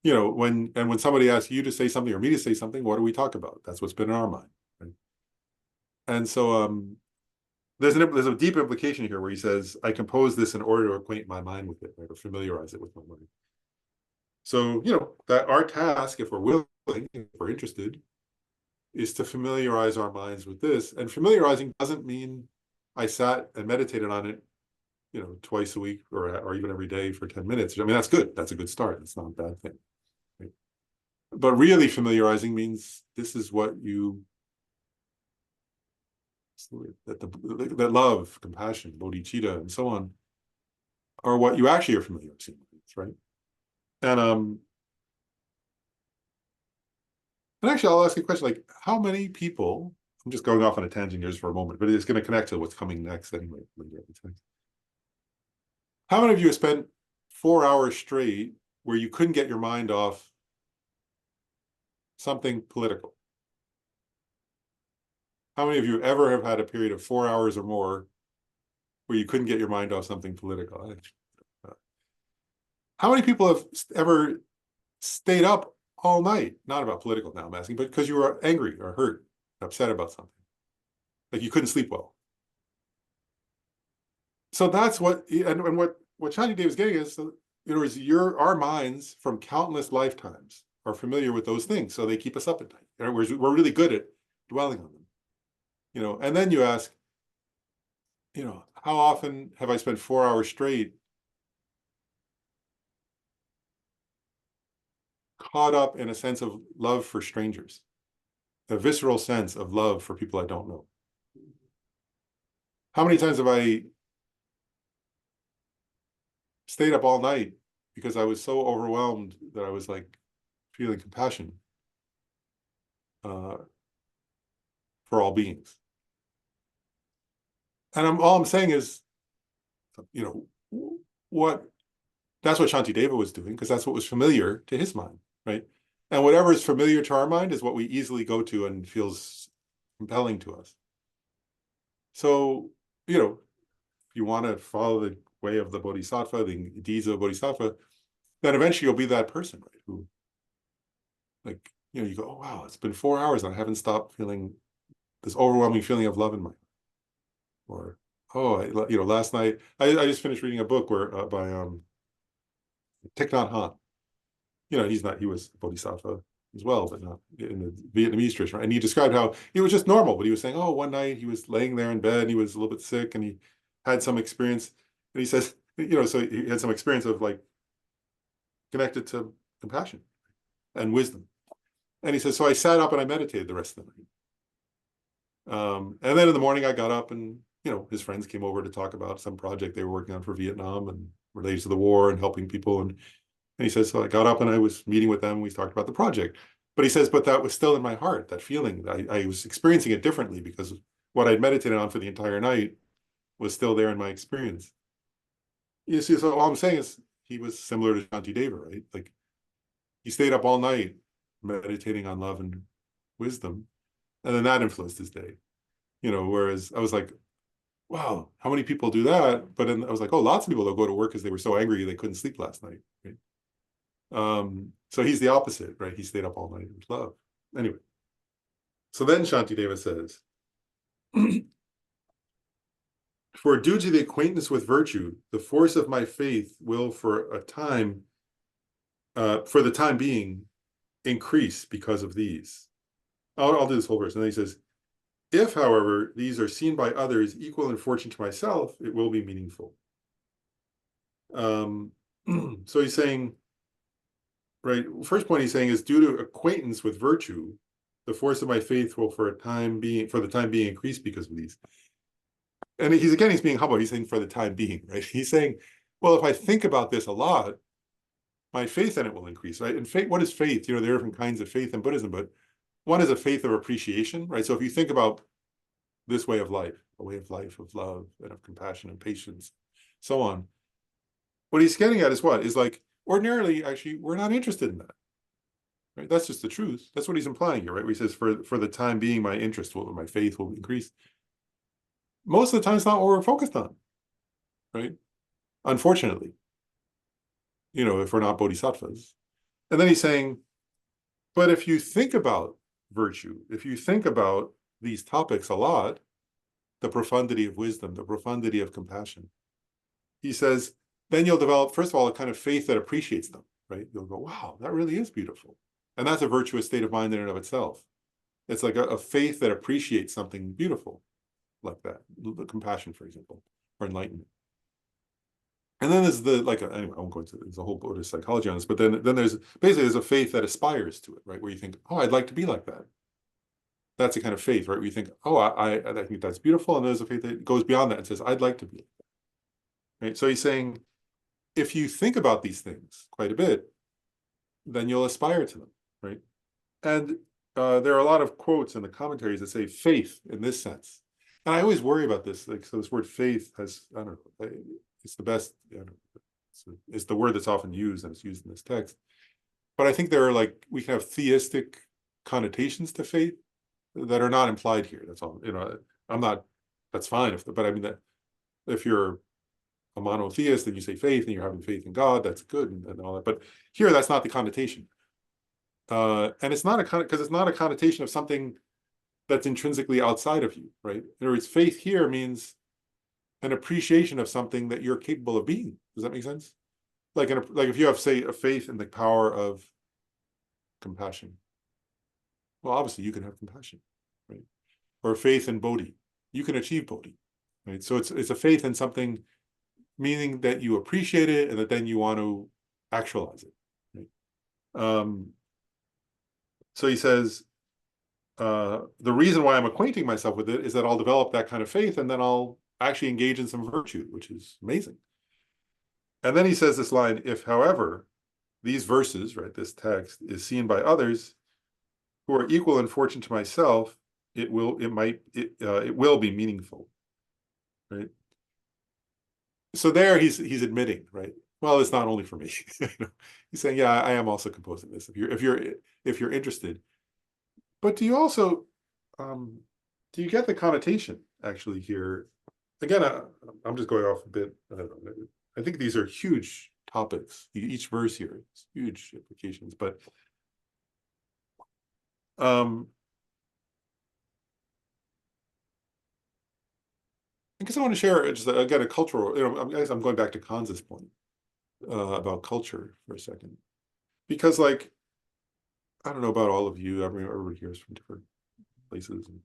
When somebody asks you to say something or me to say something, what do we talk about? That's what's been in our mind, right? And so there's a deep implication here where he says, I compose this in order to acquaint my mind with it, right? Or familiarize it with my mind. So, that our task, if we're willing, if we're interested, is to familiarize our minds with this. And familiarizing doesn't mean I sat and meditated on it, twice a week or even every day for 10 minutes. I mean, that's good. That's a good start. It's not a bad thing. Right? But really familiarizing means this is what that love, compassion, bodhicitta, and so on are what you actually are familiar with, right? And actually, I'll ask you a question, like, how many people, I'm just going off on a tangent here just for a moment, but it's going to connect to what's coming next anyway. How many of you have spent 4 hours straight where you couldn't get your mind off something political? How many of you ever have had a period of 4 hours or more where you couldn't get your mind off something political? How many people have ever stayed up all night, not about political now I'm asking, but because you were angry or hurt, upset about something. Like you couldn't sleep well. So that's what, and what Shantideva is getting is, in other words, our minds from countless lifetimes are familiar with those things, so they keep us up at night. In other words, we're really good at dwelling on them. And then you ask, how often have I spent 4 hours straight caught up in a sense of love for strangers, a visceral sense of love for people I don't know? How many times have I stayed up all night because I was so overwhelmed that I was like feeling compassion for all beings? And all I'm saying is, what that's what Shantideva was doing, because that's what was familiar to his mind, right? And whatever is familiar to our mind is what we easily go to and feels compelling to us. So, if you want to follow the way of the Bodhisattva, the deeds of the Bodhisattva, then eventually you'll be that person, right? Who, like, you go, oh, wow, it's been 4 hours and I haven't stopped feeling this overwhelming feeling of love in my heart. Or, last night, I just finished reading a book by Thich Nhat Hanh. He was Bodhisattva as well, but not in the Vietnamese tradition. Right? And he described how it was just normal, but he was saying, oh, one night he was laying there in bed and he was a little bit sick and he had some experience. And he says, so he had some experience of like connected to compassion and wisdom. And he says, so I sat up and I meditated the rest of the night. And then in the morning I got up and, his friends came over to talk about some project they were working on for Vietnam and related to the war and helping people. And he says, so I got up and I was meeting with them. We talked about the project. But he says, but that was still in my heart, that feeling. I was experiencing it differently because what I'd meditated on for the entire night was still there in my experience. You see, so all I'm saying is he was similar to Shantideva, right? Like he stayed up all night meditating on love and wisdom. And then that influenced his day. Whereas I was like, wow, how many people do that? But then I was like, oh, lots of people don't go to work because they were so angry they couldn't sleep last night, right? So he's the opposite, right? He stayed up all night with love. Anyway, so then Shantideva says, for due to the acquaintance with virtue, the force of my faith will for the time being, increase because of these. I'll do this whole verse. And then he says, if, however, these are seen by others equal in fortune to myself, it will be meaningful. So he's saying, right, first point he's saying is due to acquaintance with virtue, the force of my faith will for the time being increase because of these. And he's being humble. He's saying for the time being, right? He's saying, well, if I think about this a lot, my faith in it will increase, right? And faith, what is faith? There are different kinds of faith in Buddhism, but one is a faith of appreciation, right? So if you think about this way of life, a way of life of love and of compassion and patience, so on, what he's getting at is what? Is like, ordinarily, actually, we're not interested in that. Right? That's just the truth. That's what he's implying here, right? Where he says, for the time being, my faith will increase. Most of the time, it's not what we're focused on, right? Unfortunately, if we're not bodhisattvas. And then he's saying, but if you think about virtue, if you think about these topics a lot, the profundity of wisdom, the profundity of compassion, he says, then you'll develop, first of all, a kind of faith that appreciates them, right? You'll go, wow, that really is beautiful. And that's a virtuous state of mind in and of itself. It's like a faith that appreciates something beautiful like that, compassion, for example, or enlightenment. And then there's anyway, I won't go into there's a whole Buddhist psychology on this, but then there's a faith that aspires to it, right? Where you think, oh, I'd like to be like that. That's a kind of faith, right? Where you think, oh, I think that's beautiful. And there's a faith that goes beyond that and says, I'd like to be like that. Right? So he's saying, if you think about these things quite a bit, then you'll aspire to them, right? And there are a lot of quotes in the commentaries that say faith in this sense. And I always worry about this. Like, so this word faith has, I don't know, it's the best, it's the word that's often used, and it's used in this text. But I think there are we can have theistic connotations to faith that are not implied here. That's all, I'm not, that's fine. But I mean, that if you're a monotheist and you say faith and you're having faith in God, that's good and all that. But here, that's not the connotation. And it's not because it's not a connotation of something that's intrinsically outside of you, right? In other words, faith here means an appreciation of something that you're capable of being. Does that make sense? Like if you have, say, a faith in the power of compassion, well, obviously you can have compassion, right? Or faith in Bodhi, you can achieve Bodhi, right? So it's a faith in something, meaning that you appreciate it and that then you want to actualize it, right? So he says, the reason why I'm acquainting myself with it is that I'll develop that kind of faith and then I'll actually engage in some virtue, which is amazing. And then he says this line, if, however, these verses, right, this text is seen by others who are equal in fortune to myself, it will be meaningful, right? So there he's admitting, right? Well, it's not only for me. He's saying, yeah, I am also composing this. If you're interested, but do you also do you get the connotation actually here? Again, I'm just going off a bit. I don't know. I think these are huge topics. Each verse here has huge implications, but I guess I want to share just again a cultural. I guess I'm going back to Kanz's point about culture for a second, because like I don't know about all of you. I mean, everybody here is from different places and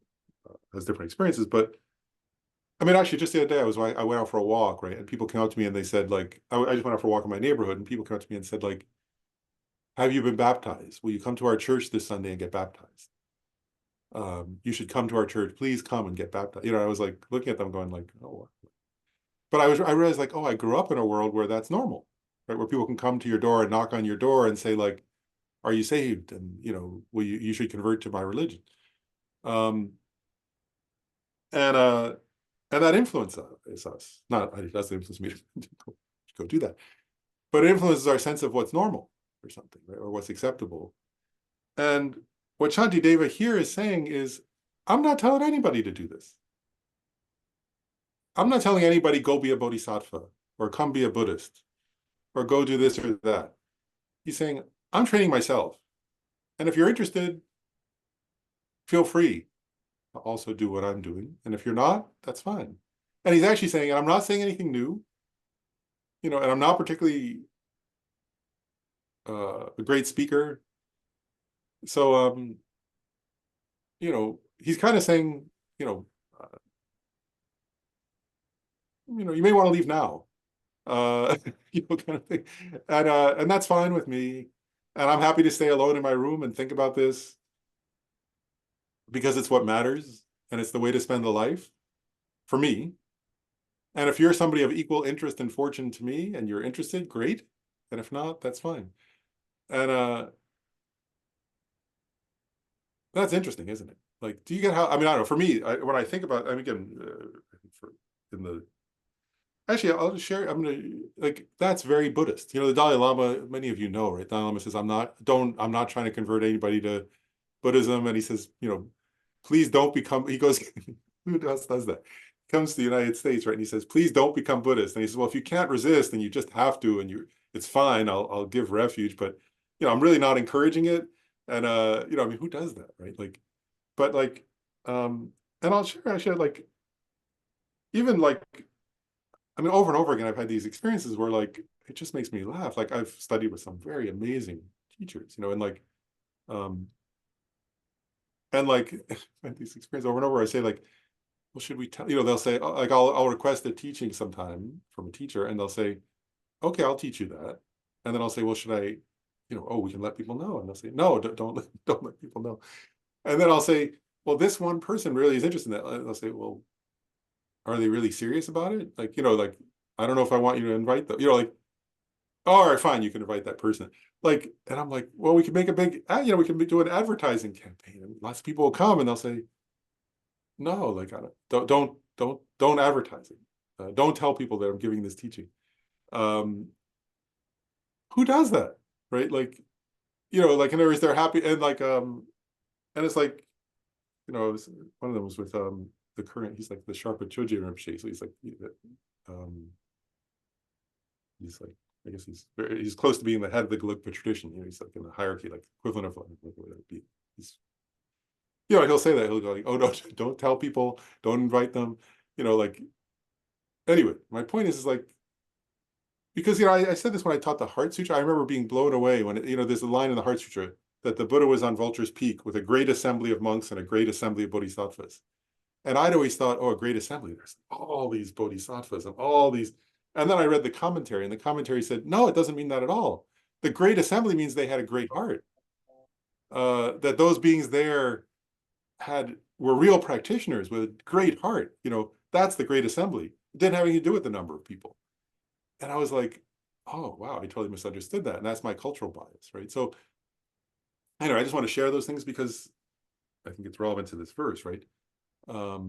has different experiences, but I mean, actually, just the other day, I went out for a walk, right? And people came up to me and they said, like, I just went out for a walk in my neighborhood, and people came up to me and said, like, have you been baptized? Will you come to our church this Sunday and get baptized? You should come to our church. Please come and get baptized. I was like looking at them going like, oh, but I realized like, oh, I grew up in a world where that's normal, right? Where people can come to your door and knock on your door and say like, are you saved? And, will you should convert to my religion. Um, and that influences us. Not, it doesn't influence me to go do that, but it influences our sense of what's normal or something, right? Or what's acceptable. And what Shantideva here is saying is, I'm not telling anybody to do this. I'm not telling anybody go be a bodhisattva or come be a Buddhist or go do this or that. He's saying, I'm training myself. And if you're interested, feel free to also do what I'm doing. And if you're not, that's fine. And he's actually saying, and I'm not saying anything new, and I'm not particularly a great speaker. So, he's kind of saying, you may want to leave now, kind of thing. And that's fine with me. And I'm happy to stay alone in my room and think about this because it's what matters and it's the way to spend the life for me. And if you're somebody of equal interest and fortune to me and you're interested, great. And if not, that's fine. And that's interesting, isn't it? Like, do you get how, I mean, I don't know, for me, when I think about, I mean, again, actually, I'll just share, that's very Buddhist. The Dalai Lama, many of you know, right? Dalai Lama says, I'm not trying to convert anybody to Buddhism. And he says, please don't become, he goes, who else does that? Comes to the United States, right? And he says, please don't become Buddhist. And he says, well, if you can't resist and you just have to, and it's fine, I'll give refuge, but I'm really not encouraging it. And I mean, who does that, right? Like, but like, and I'll share actually like, even like, I mean, over and over again, I've had these experiences where like, it just makes me laugh. Like I've studied with some very amazing teachers, and like, had these experiences over and over. I say like, well, should we tell, they'll say, like, I'll request a teaching sometime from a teacher and they'll say, okay, I'll teach you that. And then I'll say, well, should I, oh, we can let people know. And they'll say, no, don't let people know. And then I'll say, well, this one person really is interested in that. And they'll say, well, are they really serious about it? Like, like, I don't know if I want you to invite them, like, oh, all right, fine, you can invite that person. Like, and I'm like, well, we can make a big, we can do an advertising campaign and lots of people will come and they'll say, no, like, don't advertise it. Don't tell people that I'm giving this teaching. Who does that, right? Like, like in other words, they're happy and like, and it's like, one of them was with the current. He's like the Sharpa Choji Rinpoche, so he's like, he's like I guess he's close to being the head of the Gelugpa tradition. He's like in the hierarchy, like equivalent of like what would it be? He's, he'll say that, he'll go like, oh no, don't tell people, don't invite them, like. Anyway, my point is like, because I said this when I taught the Heart Sutra. I remember being blown away when there's a line in the Heart Sutra that the Buddha was on Vulture's Peak with a great assembly of monks and a great assembly of bodhisattvas. And I'd always thought, oh, a great assembly, there's all these bodhisattvas and all these. And then I read the commentary, and the commentary said, no, it doesn't mean that at all. The great assembly means they had a great heart. That those beings there were real practitioners with a great heart. That's the great assembly. It didn't have anything to do with the number of people. And I was like, oh, wow, I totally misunderstood that. And that's my cultural bias, right? So anyway, I just want to share those things because I think it's relevant to this verse, right? So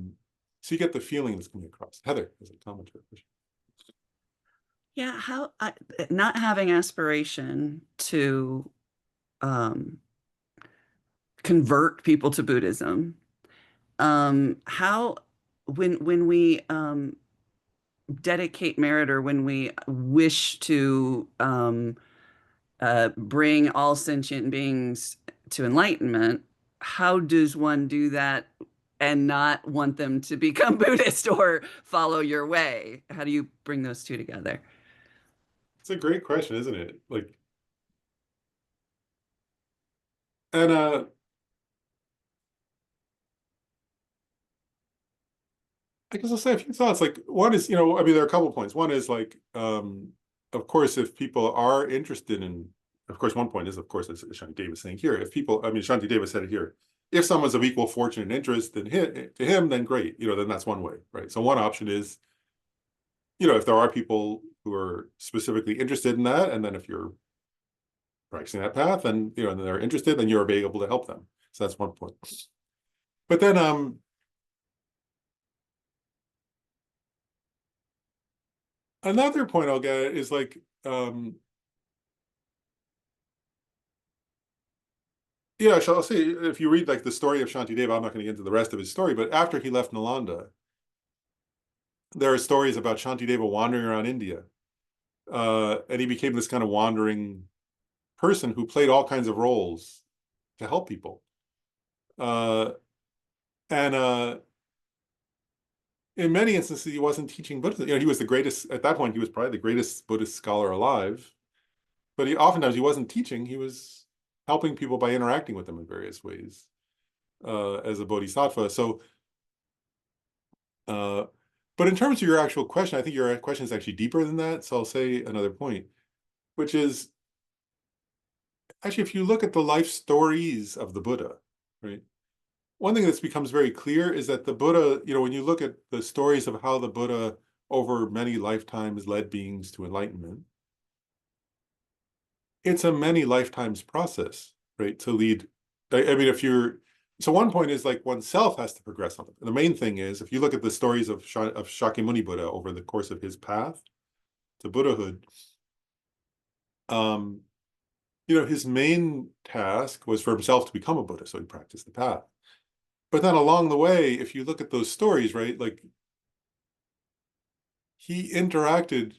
you get the feeling that's coming across. Heather, as a commentary. Yeah, not having aspiration to convert people to Buddhism. How when we dedicate merit, or when we wish to bring all sentient beings to enlightenment, how does one do that and not want them to become Buddhist or follow your way? How do you bring those two together? It's a great question, isn't it? Like, and I guess I'll say a few thoughts. Like, one is, there are a couple of points. One is like, of course, if people are interested in, of course, one point is, of course, as Shantideva is saying here, if people, Shantideva said it here, if someone's of equal fortune and interest to him, then great, then that's one way, right? So one option is, if there are people who are specifically interested in that, and then if you're practicing that path, and, and they're interested, then you're able to help them. So that's one point. But then, another point I'll get is like, yeah, I'll say, if you read like the story of Shantideva, I'm not going to get into the rest of his story, but after he left Nalanda, there are stories about Shantideva wandering around India. And he became this kind of wandering person who played all kinds of roles to help people. And in many instances, he wasn't teaching Buddhism. He was the greatest, at that point, he was probably the greatest Buddhist scholar alive. But oftentimes he wasn't teaching, he was helping people by interacting with them in various ways as a bodhisattva. So, but in terms of your actual question, I think your question is actually deeper than that. So I'll say another point, which is, actually, if you look at the life stories of the Buddha, right? One thing that becomes very clear is that the Buddha, when you look at the stories of how the Buddha over many lifetimes led beings to enlightenment, it's a many lifetimes process, right? To lead, so one point is like oneself has to progress on it. And the main thing is, if you look at the stories of Shakyamuni Buddha over the course of his path to Buddhahood, his main task was for himself to become a Buddha, so he practiced the path. But then along the way, if you look at those stories, right, like he interacted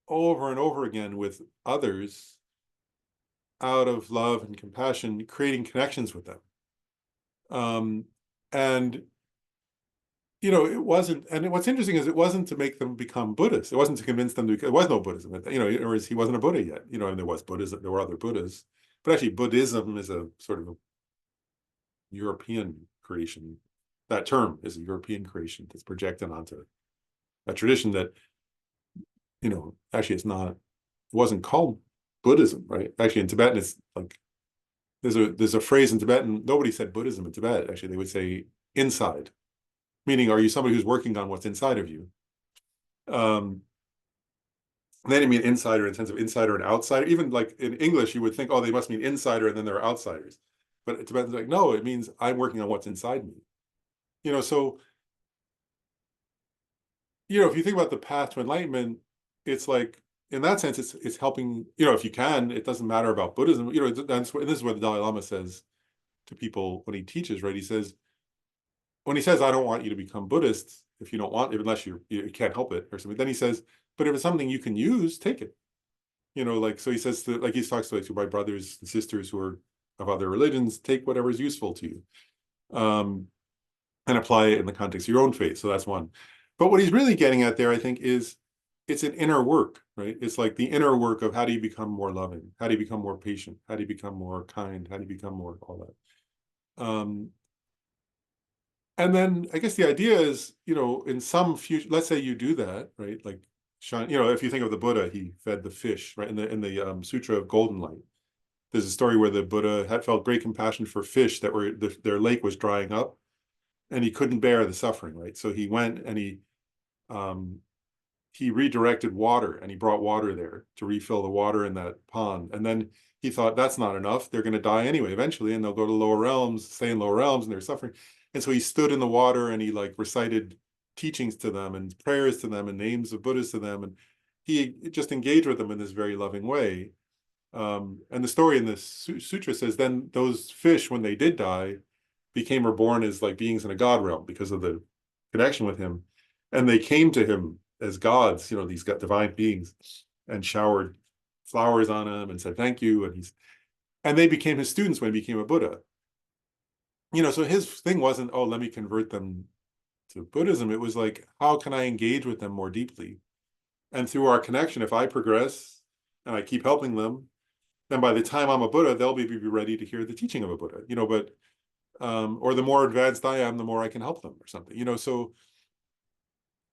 over and over again with others out of love and compassion, creating connections with them. And it wasn't, and what's interesting is it wasn't to make them become Buddhists. It wasn't to convince them there was no Buddhism, or he wasn't a Buddha yet, and there was Buddhism, there were other Buddhas, but actually Buddhism is a sort of a European creation. That term is a European creation that's projected onto a tradition that, actually it wasn't called Buddhism, right? Actually in Tibetan, it's like, there's a phrase in Tibetan, nobody said Buddhism in Tibet, actually they would say inside, meaning, are you somebody who's working on what's inside of you? They didn't mean insider in the sense of insider and outsider. Even like in English, you would think, oh, they must mean insider and then there are outsiders. But Tibetan's like, no, it means I'm working on what's inside me. So, if you think about the path to enlightenment, it's like, in that sense, it's helping, if you can, it doesn't matter about Buddhism. And this is what the Dalai Lama says to people when he teaches, right? When he says, I don't want you to become Buddhist, if you don't want, unless you can't help it or something, then he says, but if it's something you can use, take it. like, so he says to, like, he talks to, like, to my brothers and sisters who are of other religions, take whatever is useful to you, and apply it in the context of your own faith. So that's one. But what he's really getting at there, I think, is it's an inner work, right? It's like the inner work of how do you become more loving? How do you become more patient? How do you become more kind? How do you become more all that? And then I guess the idea is, in some future, let's say you do that, right? Like, if you think of the Buddha, he fed the fish, right? In the Sutra of Golden Light, there's a story where the Buddha had felt great compassion for fish that were their lake was drying up, and he couldn't bear the suffering, right? So he went and um, he redirected water, and he brought water there to refill the water in that pond. And then he thought that's not enough. They're going to die anyway eventually, and they'll go to lower realms, stay in lower realms, and they're suffering. And so he stood in the water and he like recited teachings to them and prayers to them and names of Buddhas to them. And he just engaged with them in this very loving way. And the story in this sutra says then those fish, when they did die, became reborn as like beings in a God realm because of the connection with him. And they came to him as gods, these divine beings, and showered flowers on him and said thank you. And they became his students when he became a Buddha. So his thing wasn't, oh, let me convert them to Buddhism. It was like, how can I engage with them more deeply? And through our connection, if I progress and I keep helping them, then by the time I'm a Buddha, they'll be ready to hear the teaching of a Buddha, but or the more advanced I am, the more I can help them or something, so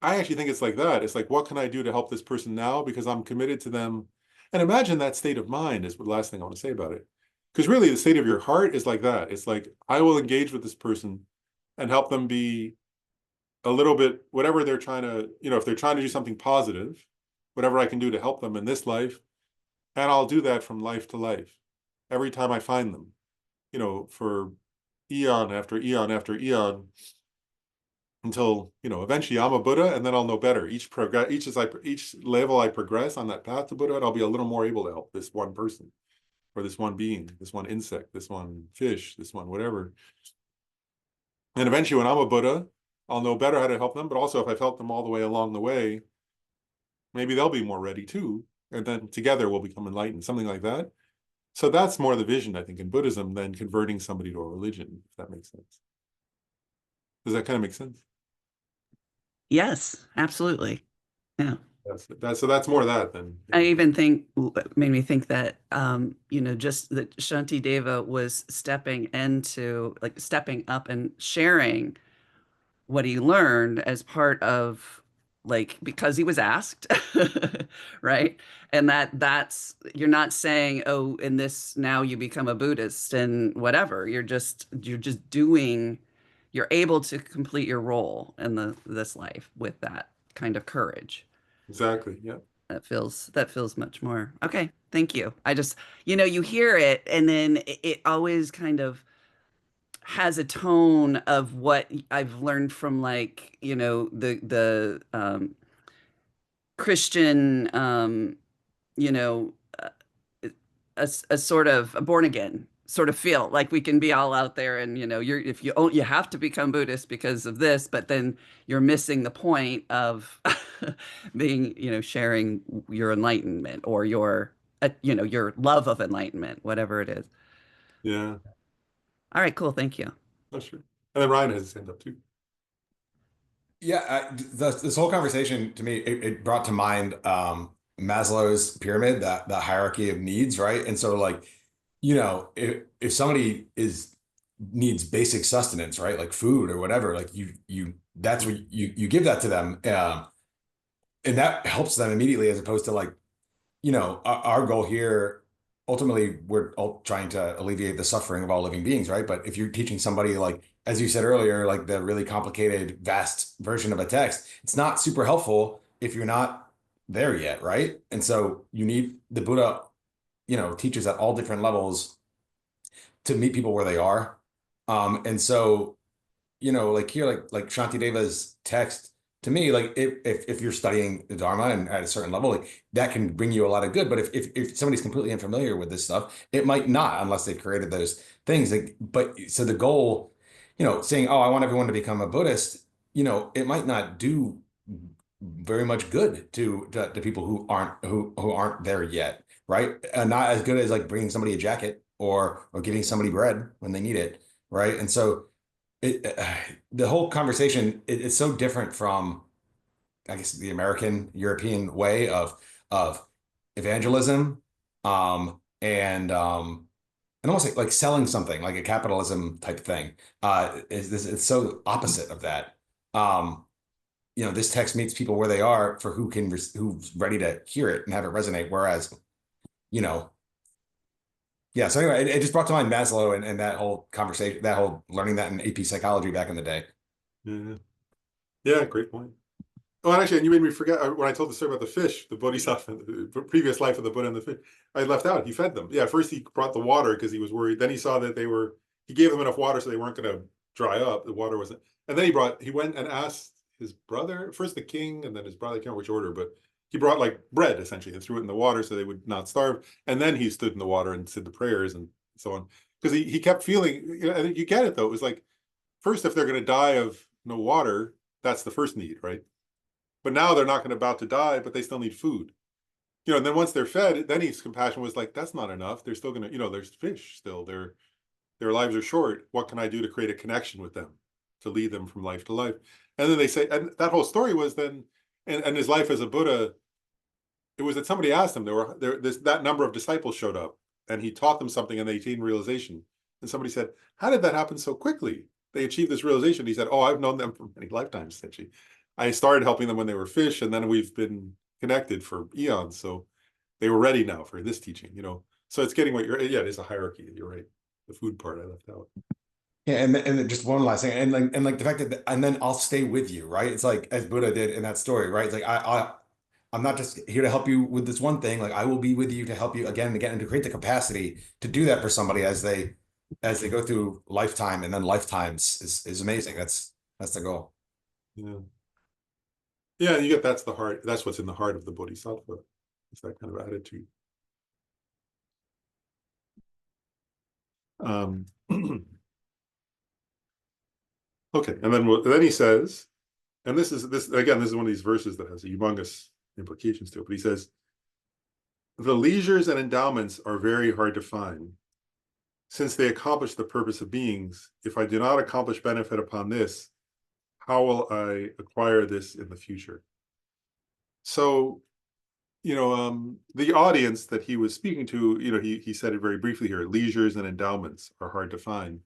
I actually think it's like that. It's like, what can I do to help this person now? Because I'm committed to them. And imagine that state of mind is the last thing I want to say about it. Because really the state of your heart is like that. It's like, I will engage with this person and help them be a little bit, whatever they're trying to, if they're trying to do something positive, whatever I can do to help them in this life. And I'll do that from life to life, every time I find them, for eon after eon after eon, until eventually I'm a Buddha, and then I'll know better. Each level I progress on that path to Buddhahood, I'll be a little more able to help this one person, or this one being, this one insect, this one fish, this one whatever. And eventually, when I'm a Buddha, I'll know better how to help them. But also, if I've helped them all the way along the way, maybe they'll be more ready too, and then together we'll become enlightened, something like that. So that's more the vision, I think, in Buddhism than converting somebody to a religion, if that makes sense. Does that kind of make sense? Yes, absolutely. Yeah. So that's more of that than. I even think made me think that just that Shantideva was stepping up and sharing what he learned as part of, like, because he was asked, right? And that's, you're not saying, oh, in this now you become a Buddhist and whatever. You're just doing, you're able to complete your role in this life with that kind of courage. Exactly. Yeah. That feels much more okay. Thank you. I just, you hear it, and then it always kind of has a tone of what I've learned from, like, the Christian, you know, uh, a sort of a born again sort of feel, like we can be all out there, and if you have to become Buddhist because of this, but then you're missing the point of being, sharing your enlightenment, or your love of enlightenment, whatever it is. Yeah. All right, cool. Thank you. Oh, sure. And then Ryan has his hand up too. Yeah, this whole conversation to me, it brought to mind Maslow's pyramid, that hierarchy of needs, right? And so, like, if somebody needs basic sustenance, right, like food or whatever, like you that's what you give that to them, and that helps them immediately, as opposed to, like, our goal here, ultimately, we're all trying to alleviate the suffering of all living beings, right? But if you're teaching somebody, like, as you said earlier, like the really complicated, vast version of a text, it's not super helpful if you're not there yet, right? And so you need the Buddha, teaches at all different levels to meet people where they are. And so, like here, like Shantideva's text, to me, like, if you're studying the Dharma and at a certain level, like, that can bring you a lot of good. But if somebody's completely unfamiliar with this stuff, it might not, unless they've created those things. Like, but so the goal, saying, oh, I want everyone to become a Buddhist, it might not do very much good to people who aren't there yet. right? And not as good as like bringing somebody a jacket or giving somebody bread when they need it, right? And so the whole conversation, it's so different from, I guess, the American European way of evangelism, and almost like selling something, like a capitalism type thing. Is this It's so opposite of that. Um, this text meets people where they are for who's ready to hear it and have it resonate. Whereas, you know, yeah. So anyway, it just brought to mind Maslow and that whole conversation, that whole learning that in AP psychology back in the day. Yeah. Yeah, great point. Oh, and actually, and you made me forget when I told the story about the fish, the Bodhisattva, the previous life of the Buddha and the fish. I left out. He fed them. Yeah, first he brought the water because he was worried. Then he saw that he gave them enough water so they weren't going to dry up. The water wasn't. And then he went and asked his brother, first the king, and then his brother. I can't remember which order, but he brought like bread essentially and threw it in the water so they would not starve. And then he stood in the water and said the prayers and so on. Because he kept feeling, I think you get it though. It was like, first, if they're going to die of no water, that's the first need, right? But now they're not going to about to die, but they still need food. And then once they're fed, then his compassion was like, that's not enough. They're still going to, there's fish still. Their lives are short. What can I do to create a connection with them, to lead them from life to life? And then they say, and that whole story was then, and his life as a Buddha, it was that somebody asked him, that number of disciples showed up and he taught them something and they attained realization. And somebody said, how did that happen so quickly? They achieved this realization. He said, oh, I've known them for many lifetimes, essentially. I started helping them when they were fish, and then we've been connected for eons. So they were ready now for this teaching, So it's getting it is a hierarchy. You're right. The food part I left out. Yeah, and just one last thing, and like the fact that, and then I'll stay with you, right? It's like as Buddha did in that story, right? It's like I'm not just here to help you with this one thing. Like I will be with you to help you again and again, and to create the capacity to do that for somebody as they go through lifetime and then lifetimes is amazing. That's the goal. Yeah. Yeah, you get that's the heart. That's what's in the heart of the Bodhisattva. It's that kind of attitude. Okay, and then he says, and this is one of these verses that has humongous implications to it. But he says, the leisures and endowments are very hard to find, since they accomplish the purpose of beings. If I do not accomplish benefit upon this, how will I acquire this in the future? So, the audience that he was speaking to, he said it very briefly here, leisures and endowments are hard to find.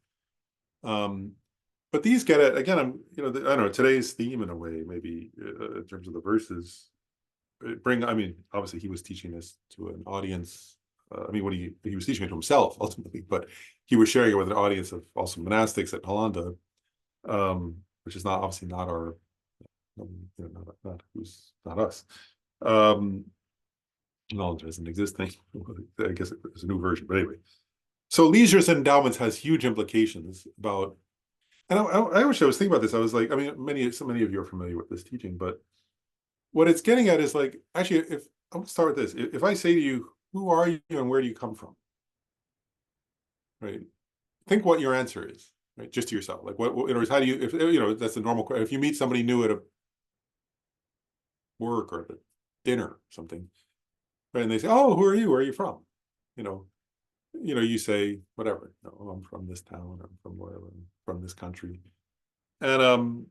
But these get it, again, I don't know, today's theme in a way, maybe in terms of the verses, obviously he was teaching this to an audience. When he was teaching it to himself ultimately, but he was sharing it with an audience of also monastics at Nalanda, which is obviously not our, not us. Knowledge doesn't exist thing. I guess it's a new version, but anyway. So leisures and endowments has huge implications about, and I wish I was thinking about this. I was like, so many of you are familiar with this teaching, but what it's getting at is like, actually, if I'm gonna start with this, if I say to you, who are you and where do you come from? Right? Think what your answer is, right? Just to yourself. Like how do you, if that's the normal question. If you meet somebody new at a work or at a dinner or something, right, and they say, oh, who are you? Where are you from? You say whatever. Oh, I'm from this town. I'm from wherever. I'm from this country. And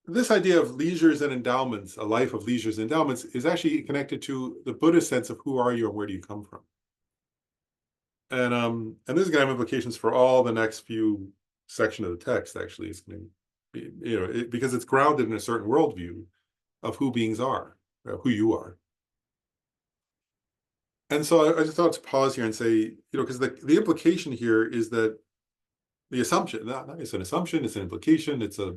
this idea of leisures and endowments, a life of leisures and endowments, is actually connected to the Buddhist sense of who are you and where do you come from. And this is going to have implications for all the next few section of the text. Actually, it's going to be, because it's grounded in a certain worldview of who beings are, who you are. And so I just thought to pause here and say, because the implication here is that the assumption, it's an assumption, it's an implication, it's a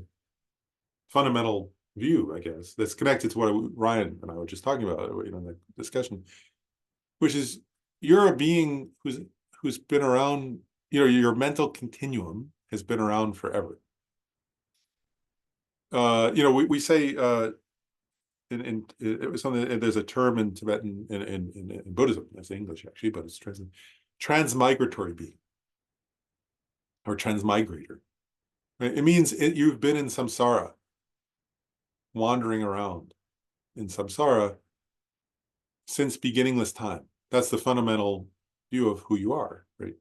fundamental view, I guess, that's connected to what Ryan and I were just talking about, in the discussion, which is you're a being who's been around, your mental continuum has been around forever. We say, it was something. There's a term in Tibetan in Buddhism. That's English actually, but it's transmigratory being or transmigrator. Right? It means you've been in samsara, wandering around in samsara since beginningless time. That's the fundamental view of who you are, right?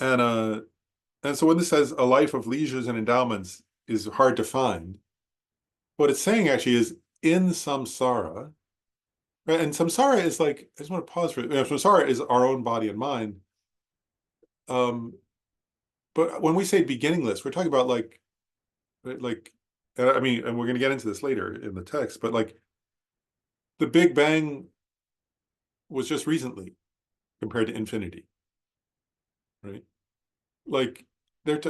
And so when this says a life of leisures and endowments is hard to find, what it's saying actually is in samsara, right? And samsara is like, I just want to pause for it. Samsara is our own body and mind. But when we say beginningless, we're talking about like, I mean, and we're going to get into this later in the text, but like the Big Bang was just recently compared to infinity, right? Like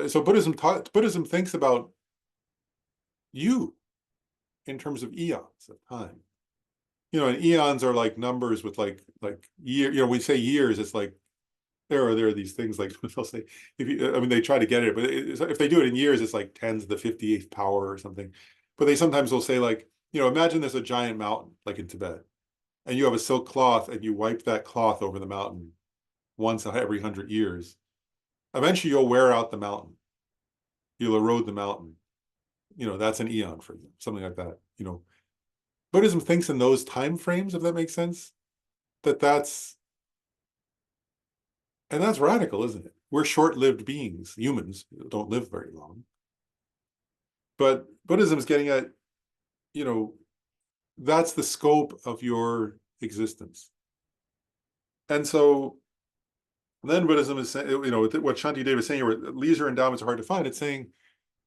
so Buddhism thinks about you in terms of eons of time. And eons are like numbers with like year. We say years. It's like there are these things like they'll say they try to get it, but if they do it in years, it's like 10 to the 58th power or something. But they sometimes will say like imagine there's a giant mountain like in Tibet, and you have a silk cloth, and you wipe that cloth over the mountain once every 100 years. Eventually, you'll wear out the mountain. You'll erode the mountain. That's an eon for you, something like that. Buddhism thinks in those time frames, if that makes sense. That's radical, isn't it? We're short-lived beings. Humans don't live very long. But Buddhism is getting at, that's the scope of your existence. And so then Buddhism is saying, what Shantideva is saying here, leisure endowments are hard to find. It's saying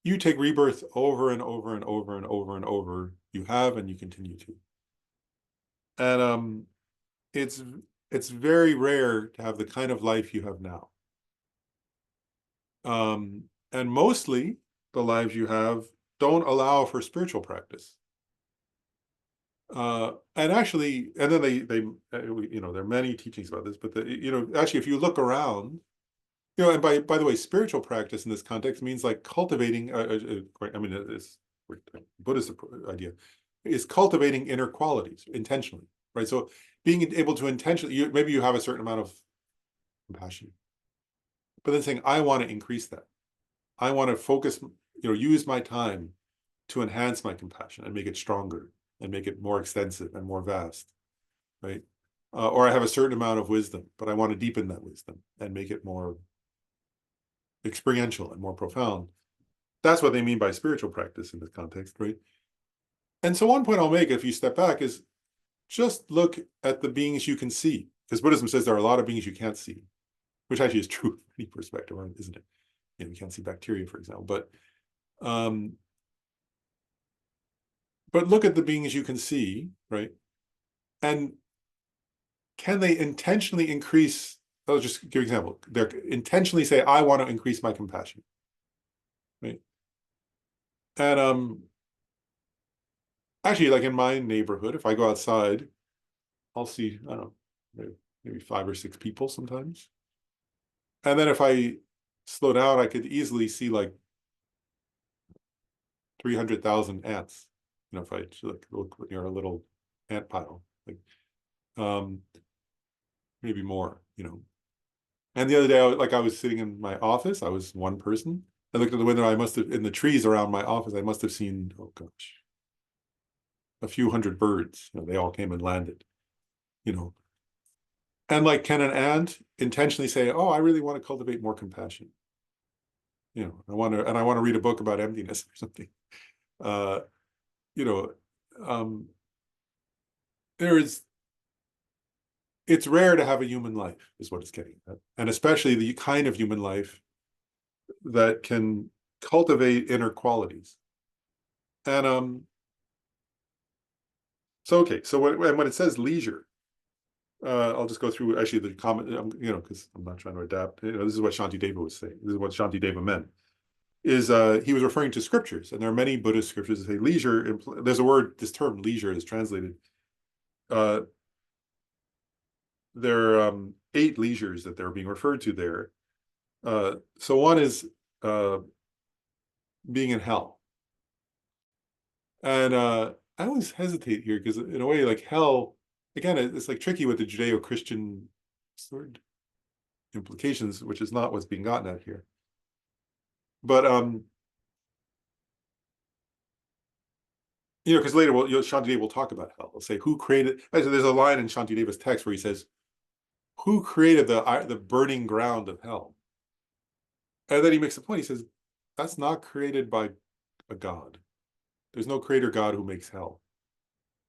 you take rebirth over and over and over and over and over. You have and you continue to. And it's very rare to have the kind of life you have now. And mostly the lives you have don't allow for spiritual practice. And actually, and then there are many teachings about this, but actually, if you look around, and by the way, spiritual practice in this context means like cultivating. It's Buddhist idea is cultivating inner qualities intentionally, right? So being able to intentionally, maybe you have a certain amount of compassion, but then saying, I want to increase that. I want to focus, use my time to enhance my compassion and make it stronger and make it more extensive and more vast, right? Or I have a certain amount of wisdom, but I want to deepen that wisdom and make it more experiential and more profound. That's what they mean by spiritual practice in this context, right? And so one point I'll make, if you step back, is just look at the beings you can see, because Buddhism says there are a lot of beings you can't see, which actually is true from any perspective, isn't it? You can't see bacteria, for example, but look at the beings you can see, right? And can they intentionally increase? I'll just give an example. They intentionally say, I want to increase my compassion, right? And actually, like in my neighborhood, if I go outside, I'll see, I don't know, maybe 5 or 6 people sometimes. And then if I slow down, I could easily see like 300,000 ants. If I look near a little ant pile, like maybe more, And the other day, I was sitting in my office. I was one person. I looked at the window. I must have, in the trees around my office, I must have seen, oh gosh, a few hundred birds. They all came and landed. And like, can an ant intentionally say, "Oh, I really want to cultivate more compassion"? I want to read a book about emptiness or something. It's rare to have a human life, is what it's getting at, and especially the kind of human life that can cultivate inner qualities. And so when it says leisure, I'll just go through actually the comment, because I'm not trying to adapt. This is what Shantideva was saying. This is what Shantideva meant. Is he was referring to scriptures, and there are many Buddhist scriptures that say leisure. There's a word, this term leisure is translated. There are 8 leisures that they're being referred to there. So one is being in hell. And I always hesitate here because in a way, like hell, again, it's like tricky with the Judeo-Christian sort of implications, which is not what's being gotten at here. But you know, because later, well, Shantideva will talk about hell. He'll say, who created, actually, there's a line in Shantideva's text where he says, who created the burning ground of hell? And then he makes a point. He says, that's not created by a God. There's no creator God who makes hell.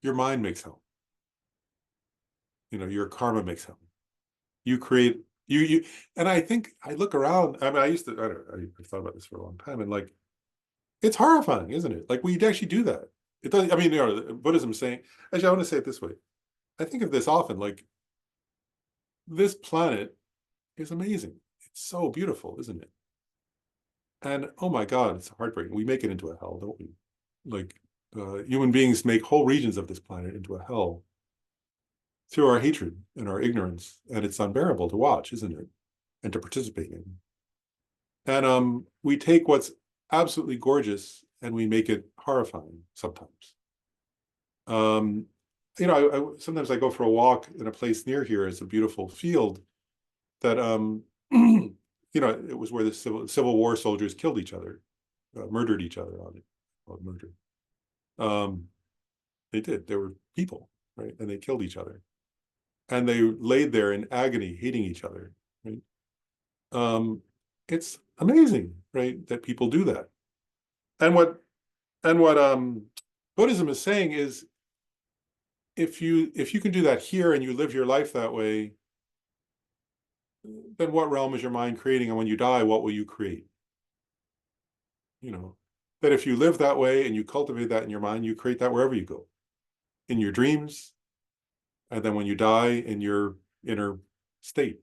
Your mind makes hell. You know, your karma makes hell. You create, you, and I think I look around. I mean, I used to, I don't know, I've thought about this for a long time, and like, it's horrifying, isn't it? Like, we actually do that. It does. I mean, you know, Buddhism is saying, actually, I want to say it this way. I think of this often, like, this planet is amazing. It's so beautiful, isn't it? And oh my God, it's heartbreaking. We make it into a hell, don't we? Like, human beings make whole regions of this planet into a hell through our hatred and our ignorance, and it's unbearable to watch, isn't it? And to participate in. And we take what's absolutely gorgeous and we make it horrifying sometimes. You know, sometimes I go for a walk in a place near here. It's a beautiful field that, you know, it was where the Civil War soldiers killed each other, murdered each other on it, called murder. They did. They were people, right? And they killed each other. And they laid there in agony, hating each other, right? It's amazing, right, that people do that. And what Buddhism is saying is, if you can do that here and you live your life that way, then what realm is your mind creating? And when you die, what will you create? You know, that if you live that way and you cultivate that in your mind, you create that wherever you go, in your dreams, and then when you die, in your inner state.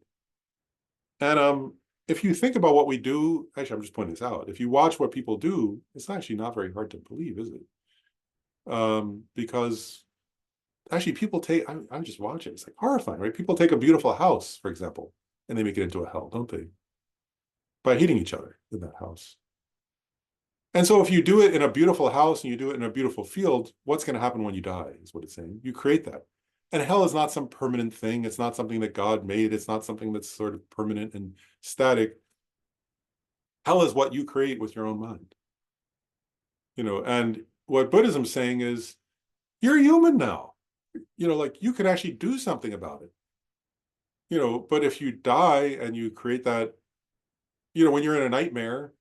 And if you think about what we do, actually, I'm just pointing this out. If you watch what people do, it's actually not very hard to believe, is it? Because actually, people take, I'm just watching, it's like horrifying, right? People take a beautiful house, for example, and they make it into a hell, don't they? By hating each other in that house. And so if you do it in a beautiful house and you do it in a beautiful field, what's going to happen when you die, is what it's saying. You create that. And hell is not some permanent thing. It's not something that God made. It's not something that's sort of permanent and static. Hell is what you create with your own mind. You know, and what Buddhism's saying is, you're human now. You know, like, you can actually do something about it. You know, but if you die and you create that, you know, when you're in a nightmare,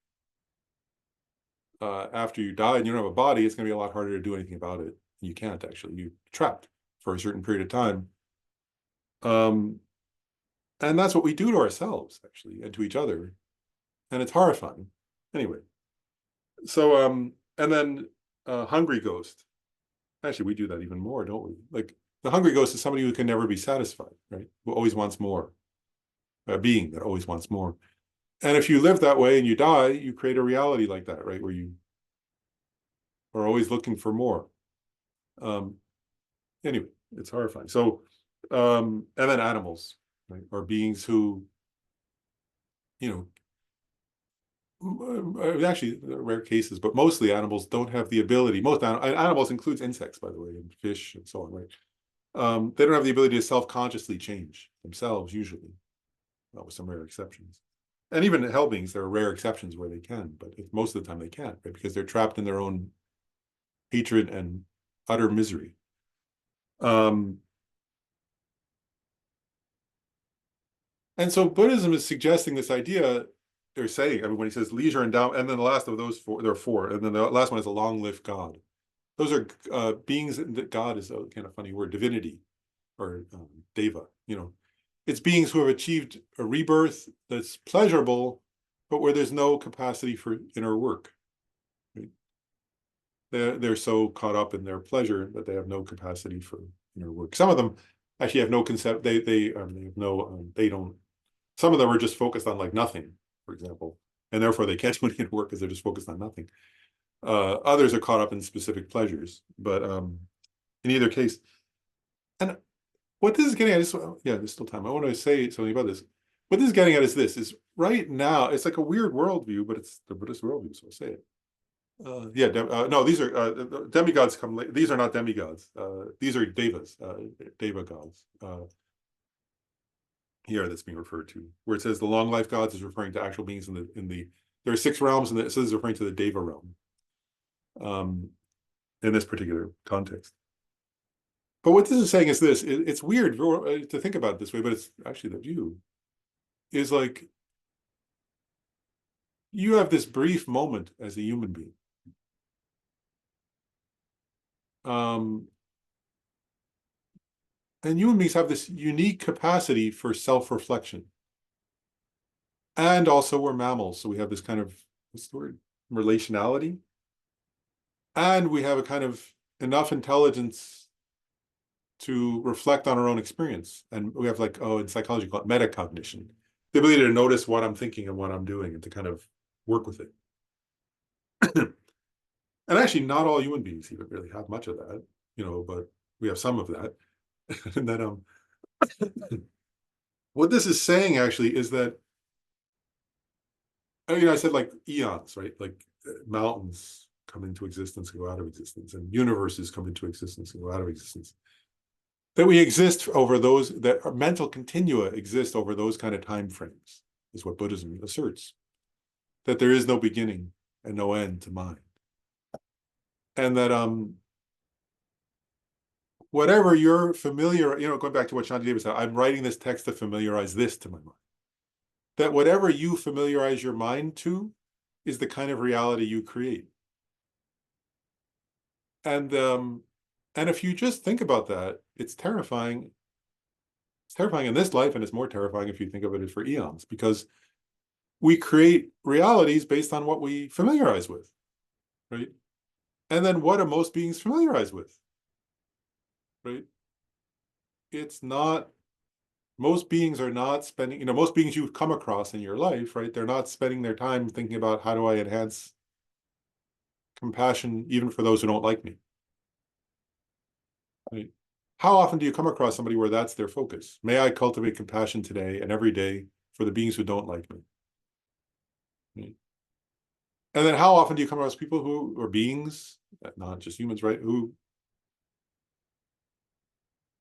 after you die and you don't have a body, it's going to be a lot harder to do anything about it. You can't actually. You're trapped for a certain period of time. And that's what we do to ourselves, actually, and to each other. And it's horrifying. Anyway, so, and then hungry ghost. Actually, we do that even more, don't we? Like, the hungry ghost is somebody who can never be satisfied, right? Who always wants more. A being that always wants more. And if you live that way and you die, you create a reality like that, right? Where you are always looking for more. Anyway, it's horrifying. So, and then animals, right? Are beings who, you know, actually rare cases, but mostly animals don't have the ability. Most animals includes insects, by the way, and fish and so on, right? They don't have the ability to self-consciously change themselves, usually, with some rare exceptions. And even hell beings, there are rare exceptions where they can, but most of the time they can't, right? Because they're trapped in their own hatred and utter misery. And so Buddhism is suggesting this idea, they're saying, I mean, when he says leisure and down, and then the last of those four, there are four, and then the last one is a long-lived God. Those are beings that God is a kind of funny word, divinity, or deva, you know. It's beings who have achieved a rebirth that's pleasurable, but where there's no capacity for inner work. Right? They're so caught up in their pleasure that they have no capacity for inner work. Some of them actually have no concept. They have no. They don't. Some of them are just focused on like nothing, for example, and therefore they can't do any inner work because they're just focused on nothing. Others are caught up in specific pleasures, but in either case, and what this is getting at is, yeah, there's still time. I want to say something about this. What this is getting at is this: is right now it's like a weird worldview, but it's the Buddhist worldview, so I'll say it. No, these are demigods come late. These are not demigods. These are devas, deva gods. Here that's being referred to, where it says the long life gods is referring to actual beings in the there are 6 realms, and it says it's referring to the deva realm. in this particular context. But what this is saying is this, it's weird to think about it this way, but it's actually the view, is like, you have this brief moment as a human being. And human beings have this unique capacity for self-reflection. And also we're mammals, so we have this kind of, what's the word, relationality. And we have a kind of enough intelligence to reflect on our own experience. And we have, like, in psychology called metacognition, the ability to notice what I'm thinking and what I'm doing and to kind of work with it. And actually not all human beings even really have much of that, but we have some of that. And that what this is saying actually is that, I said, like, eons, right? Like, mountains come into existence, go out of existence, and universes come into existence and go out of existence. That we exist over those, that our mental continua exist over those kind of time frames, is what Buddhism asserts. That there is no beginning and no end to mind. And that whatever you're familiar, going back to what Shantideva said, I'm writing this text to familiarize this to my mind. That whatever you familiarize your mind to is the kind of reality you create. And if you just think about that, it's terrifying. It's terrifying in this life, and it's more terrifying if you think of it as for eons, because we create realities based on what we familiarize with, right? And then what are most beings familiarized with, right? It's not, most beings are not spending, most beings you've come across in your life, right? They're not spending their time thinking about, how do I enhance compassion even for those who don't like me, right? How often do you come across somebody where that's their focus? May I cultivate compassion today and every day for the beings who don't like me? Right? And then how often do you come across people who are beings, not just humans, right?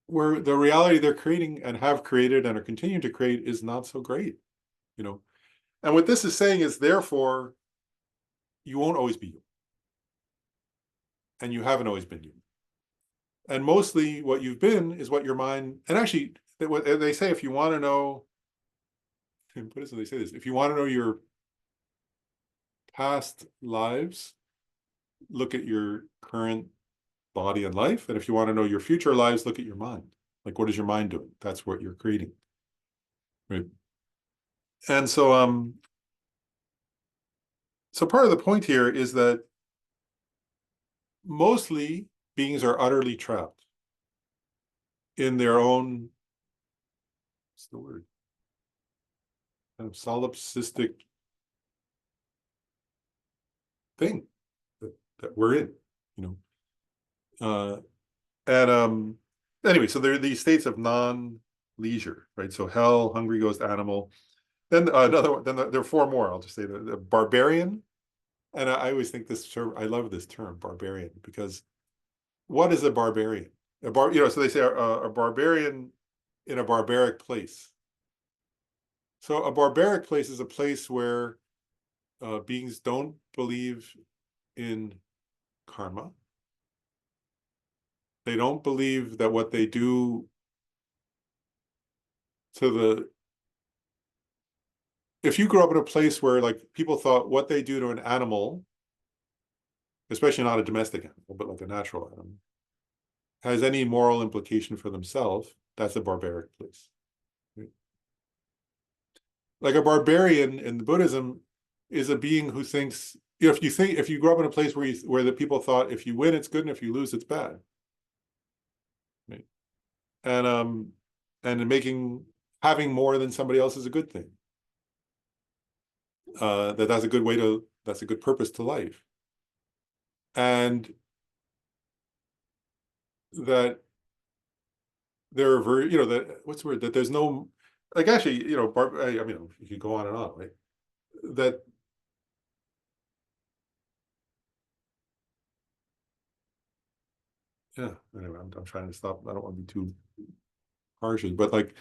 Where the reality they're creating and have created and are continuing to create is not so great, And what this is saying is, therefore, you won't always be you. And you haven't always been you. And mostly what you've been is what your mind, and actually, what they say, if you want to know, what is it they say this? If you want to know your past lives, look at your current body and life. And if you want to know your future lives, look at your mind. Like, what is your mind doing? That's what you're creating. Right. And so part of the point here is that mostly beings are utterly trapped in their own, what's the word, kind of solipsistic thing that we're in, and anyway, so there are these states of non-leisure, right? So hell, hungry ghost, animal. Then another one, then there are four more. I'll just say the barbarian. And I always think this term, I love this term, barbarian, because what is a barbarian? So they say a barbarian in a barbaric place. So a barbaric place is a place where beings don't believe in karma. They don't believe that what they do if you grew up in a place where, like, people thought what they do to an animal, especially not a domestic animal, but like a natural animal, has any moral implication for themselves, that's a barbaric place. Right? Like, a barbarian in Buddhism is a being who thinks, if you grew up in a place where the people thought if you win it's good and if you lose it's bad, right? And having more than somebody else is a good thing. That's a good purpose to life. And that there are what's the word, that there's no, like, actually, I mean, you could go on and on, right? That yeah, anyway, I'm trying to stop. I don't want to be too harsh, but, like,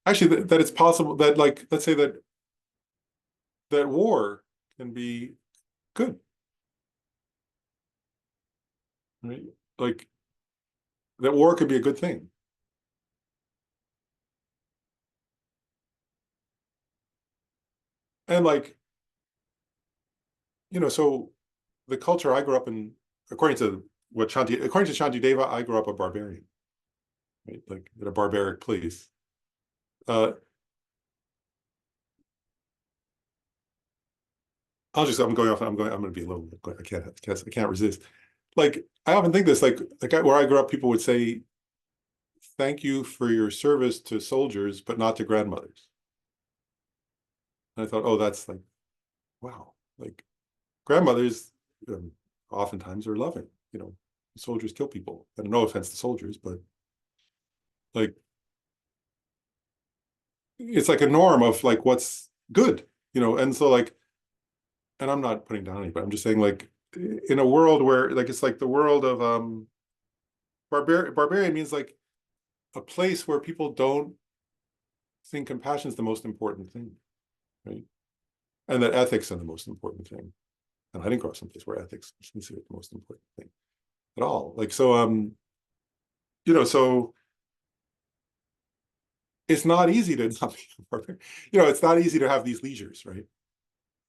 actually, that it's possible that, like, let's say that war can be good. right? Like that war could be a good thing. And like, so the culture I grew up in, according to Shantideva, I grew up a barbarian, right? Like in a barbaric place. I'm going off. I'm going to be a little. I can't resist. Like I often think this. Like where I grew up, people would say, "Thank you for your service to soldiers, but not to grandmothers." And I thought, oh, that's like, wow. Like grandmothers, oftentimes are loving. Soldiers kill people, and no offense to soldiers, but like it's like a norm of like what's good, and so like, and I'm not putting down anybody, I'm just saying like in a world where like it's like the world of barbarian means like a place where people don't think compassion is the most important thing, right? And that ethics are the most important thing. And I didn't grow up someplace where ethics is considered the most important thing at all. Like so so it's not easy to not be a barbarian. It's not easy to have these leisures, right?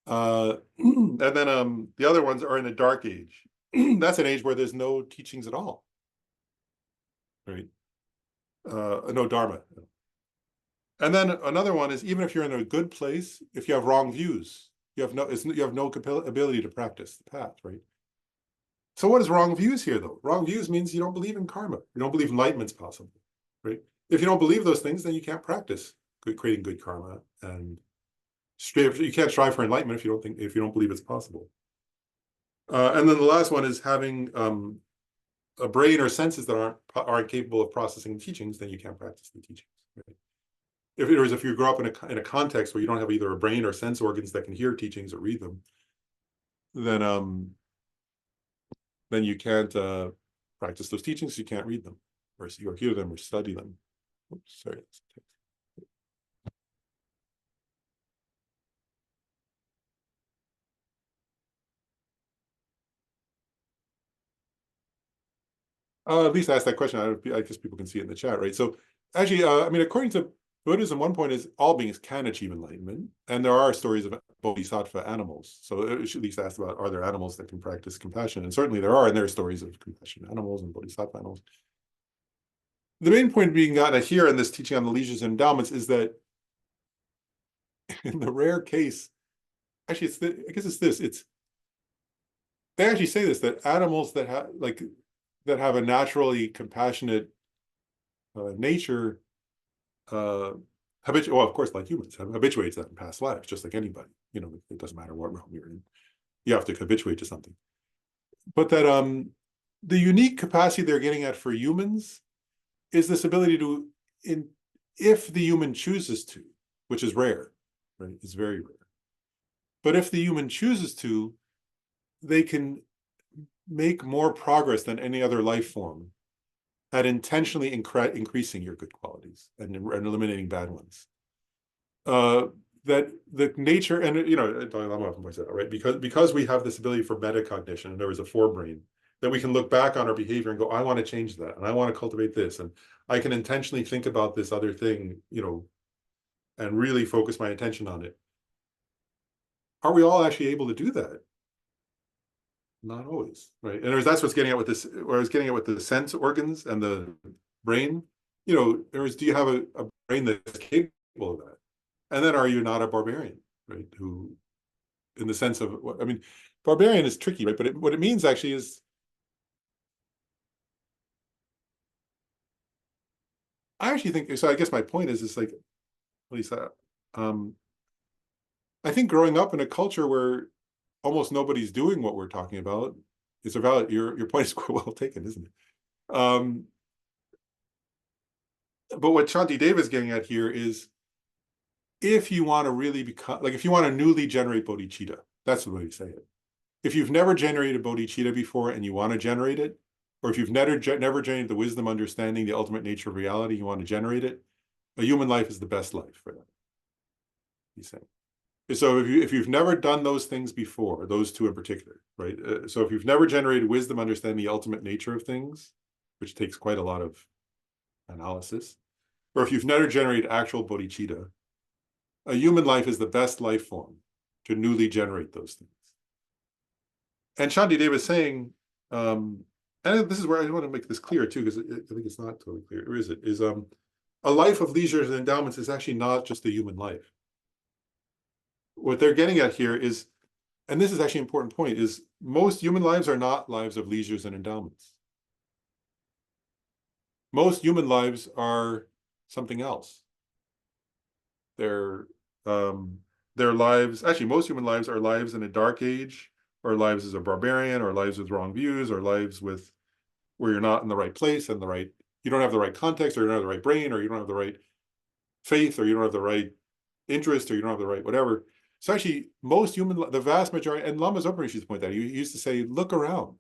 And then the other ones are in a dark age. That's an age where there's no teachings at all, right? No dharma. And then another one is even if you're in a good place, if you have wrong views, you have no ability to practice the path, right? So what is wrong views here, though? Wrong views means you don't believe in karma. You don't believe enlightenment's possible, right? If you don't believe those things, then you can't practice creating good karma, and you can't strive for enlightenment if you don't believe it's possible. And then the last one is having a brain or senses that aren't capable of processing the teachings, then you can't practice the teachings, right? If you grow up in a context where you don't have either a brain or sense organs that can hear teachings or read them, then you can't practice those teachings. You can't read them, or hear them, or study them. Oops, sorry. At least ask that question. I guess people can see it in the chat, right? So actually, according to Buddhism, one point is all beings can achieve enlightenment, and there are stories of Bodhisattva animals. So it should at least ask about, are there animals that can practice compassion? And certainly there are, and there are stories of compassion animals and Bodhisattva animals. The main point being gotten at here in this teaching on the leisures and endowments is that in the rare case, actually, I guess it's this. They actually say this, that animals that have a naturally compassionate nature, well, of course, like humans, habituates that in past lives, just like anybody. It doesn't matter what realm you're in, you have to habituate to something. But that the unique capacity they're getting at for humans is this ability to, if the human chooses to, which is rare, right? It's very rare. But if the human chooses to, they can make more progress than any other life form at intentionally increasing your good qualities and eliminating bad ones. That the nature, and Dalai Lama often points out, right? Because we have this ability for metacognition, and there is a forebrain, that we can look back on our behavior and go, I want to change that, and I want to cultivate this, and I can intentionally think about this other thing, and really focus my attention on it. Are we all actually able to do that? Not always, right? And that's what's getting at with this, where I was getting at with the sense organs and the brain. Do you have a brain that's capable of that? And then are you not a barbarian, right? Who, in the sense of, barbarian is tricky, right? But what it means actually is, I actually think, so I guess my point is like, at least I think growing up in a culture where almost nobody's doing what we're talking about, is a valid, your point is quite well taken, isn't it? But what Shantideva is getting at here is, if you want to really become, like if you want to newly generate bodhicitta, that's the way you say it. If you've never generated bodhicitta before and you want to generate it, or if you've never generated the wisdom, understanding the ultimate nature of reality, you want to generate it, a human life is the best life for that, he's saying. So if you've never done those things before, those two in particular, right? So if you've never generated wisdom, understanding the ultimate nature of things, which takes quite a lot of analysis, or if you've never generated actual bodhicitta, a human life is the best life form to newly generate those things. And Shantideva is saying, and this is where I want to make this clear too, because I think it's not totally clear. Or is it? Is a life of leisures and endowments is actually not just a human life. What they're getting at here is, and this is actually an important point, is most human lives are not lives of leisures and endowments. Most human lives are something else. Their lives, actually, most human lives are lives in a dark age, or lives as a barbarian, or lives with wrong views, or lives with where you're not in the right place and you don't have the right context, or you don't have the right brain, or you don't have the right faith, or you don't have the right interest, or you don't have the right whatever. So actually, most the vast majority, and Lama Zopa used to point that, he used to say, look around.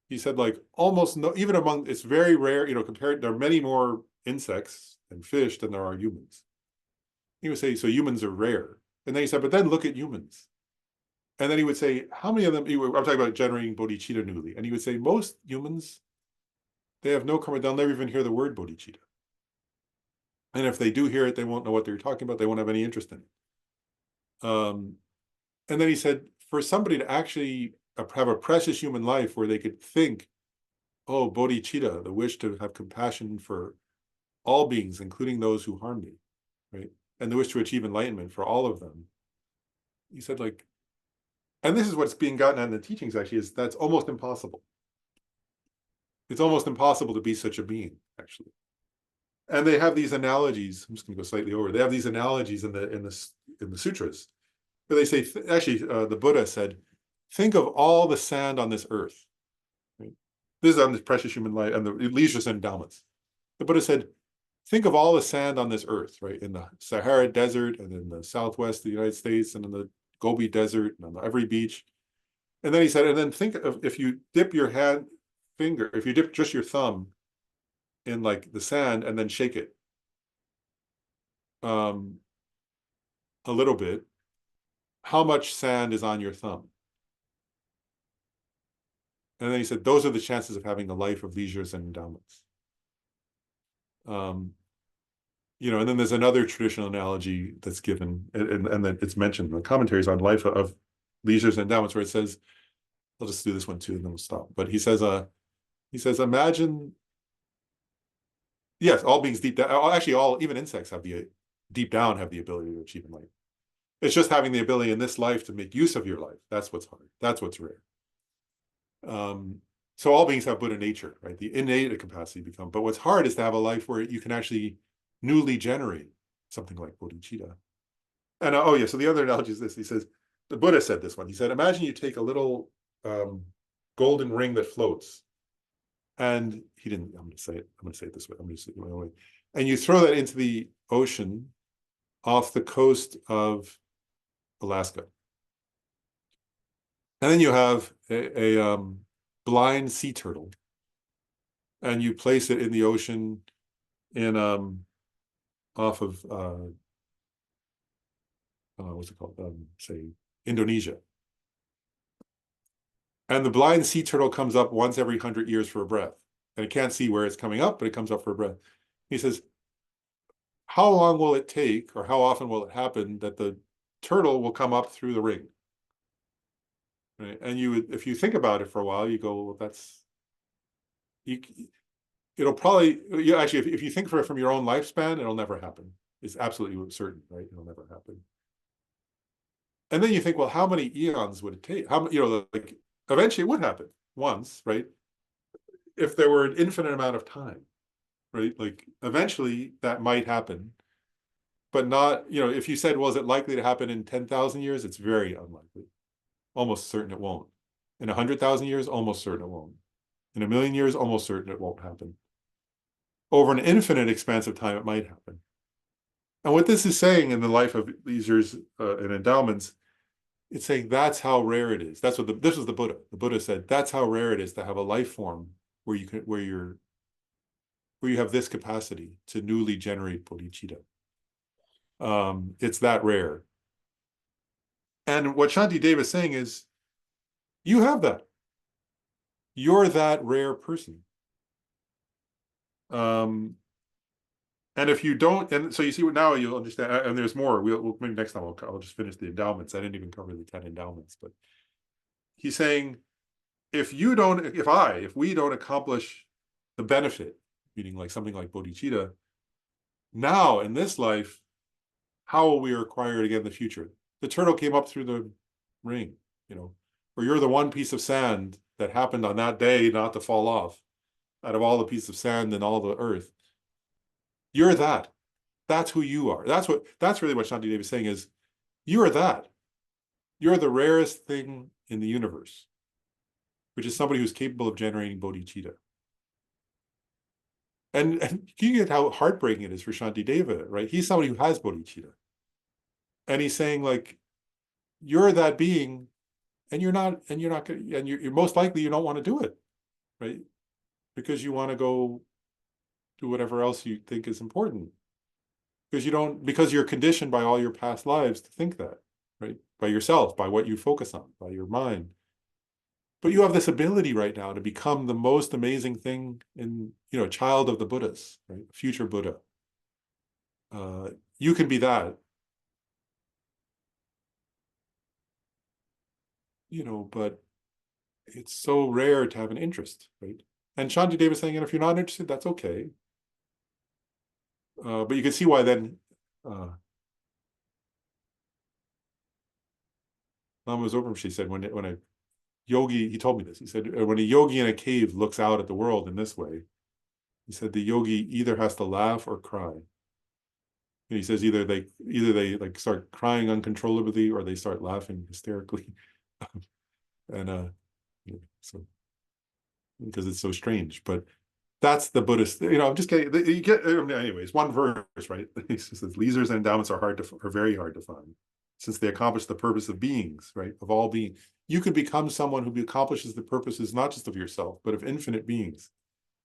He said, like, almost no, even among, it's very rare, compared, there are many more insects and fish than there are humans. He would say, so humans are rare. And then he said, but then look at humans. And then he would say, how many of them, I'm talking about generating bodhicitta newly. And he would say, most humans, they have no karma, they'll never even hear the word bodhicitta. And if they do hear it, they won't know what they're talking about. They won't have any interest in it. And then he said, for somebody to actually have a precious human life where they could think, oh, bodhicitta, the wish to have compassion for all beings, including those who harm me, right? And the wish to achieve enlightenment for all of them. He said, like, and this is what's being gotten at in the teachings, actually, is that's almost impossible. It's almost impossible to be such a being, actually. And they have these analogies. I'm just going to go slightly over. They have these analogies in the sutras, where they say, actually, the Buddha said, think of all the sand on this earth. Right? This is on this precious human life and the leisures and endowments. The Buddha said, think of all the sand on this earth, right? In the Sahara Desert, and in the southwest of the United States, and in the Gobi Desert, and on every beach. And then he said, and then think of if you dip your if you dip just your thumb in like the sand and then shake it a little bit, how much sand is on your thumb? And then he said, those are the chances of having a life of leisures and endowments. And then there's another traditional analogy that's given, and that it's mentioned in the commentaries on life of leisures and endowments, where it says, I'll just do this one too, and then we'll stop. But he says, imagine, yes, all beings deep down, actually, even insects deep down have the ability to achieve enlightenment. It's just having the ability in this life to make use of your life. That's what's hard. That's what's rare. So all beings have Buddha nature, right? The innate capacity to become. But what's hard is to have a life where you can actually newly generate something like bodhicitta. And so the other analogy is this. He says, the Buddha said this one. He said, imagine you take a little golden ring that floats. And he didn't, I'm going to say it this way. I'm going to say it my own way. And you throw that into the ocean off the coast of Alaska. And then you have a blind sea turtle, and you place it in the ocean in off of what's it called? Say Indonesia. And the blind sea turtle comes up once every 100 years for a breath. And it can't see where it's coming up, but it comes up for a breath. He says, how long will it take, or how often will it happen that the turtle will come up through the ring? Right? And if you think about it for a while, you go, well, it'll probably, actually, if you think from your own lifespan, it'll never happen. It's absolutely certain, right? It'll never happen. And then you think, well, how many eons would it take? Like, eventually it would happen once, right? If there were an infinite amount of time, right? Like, eventually that might happen, but not, if you said, well, is it likely to happen in 10,000 years? It's very unlikely. Almost certain it won't. In 100,000 years, almost certain it won't. In 1,000,000 years, almost certain it won't happen. Over an infinite expanse of time, it might happen. And what this is saying in the life of leisures and endowments, it's saying that's how rare it is. That's what this was the Buddha. The Buddha said that's how rare it is to have a life form where you have this capacity to newly generate bodhicitta. It's that rare. And what Shantideva is saying is, you have that. You're that rare person. And if you don't, and so you see what now you'll understand, and there's more. We'll maybe next time I'll just finish the endowments. I didn't even cover the 10 endowments, but he's saying, if we don't accomplish the benefit, meaning like something like bodhicitta, now in this life, how will we acquire it again in the future? The turtle came up through the ring, or you're the one piece of sand that happened on that day not to fall off out of all the pieces of sand and all the earth. You're that. That's who you are. That's really what Shantideva is saying is, you are that. You're the rarest thing in the universe, which is somebody who's capable of generating bodhicitta. And you get how heartbreaking it is for Shantideva, right? He's somebody who has bodhicitta. And he's saying, like, you're that being, and you're most likely you don't want to do it, right? Because you want to go do whatever else you think is important. Because you're conditioned by all your past lives to think that, right? By yourself, by what you focus on, by your mind. But you have this ability right now to become the most amazing thing in, child of the Buddhas, right? Future Buddha. You can be that. But it's so rare to have an interest, right? And Shantideva is saying, if you're not interested, that's okay. But you can see why then Lama Zopa said when a yogi, he told me this, he said, when a yogi in a cave looks out at the world in this way, he said the yogi either has to laugh or cry. And he says either they like start crying uncontrollably or they start laughing hysterically. And so because it's so strange, but that's the Buddhist, I'm just kidding. You get, anyways, one verse, right? He says, leisures and endowments are very hard to find, since they accomplish the purpose of beings, right? Of all beings. You could become someone who accomplishes the purposes, not just of yourself, but of infinite beings.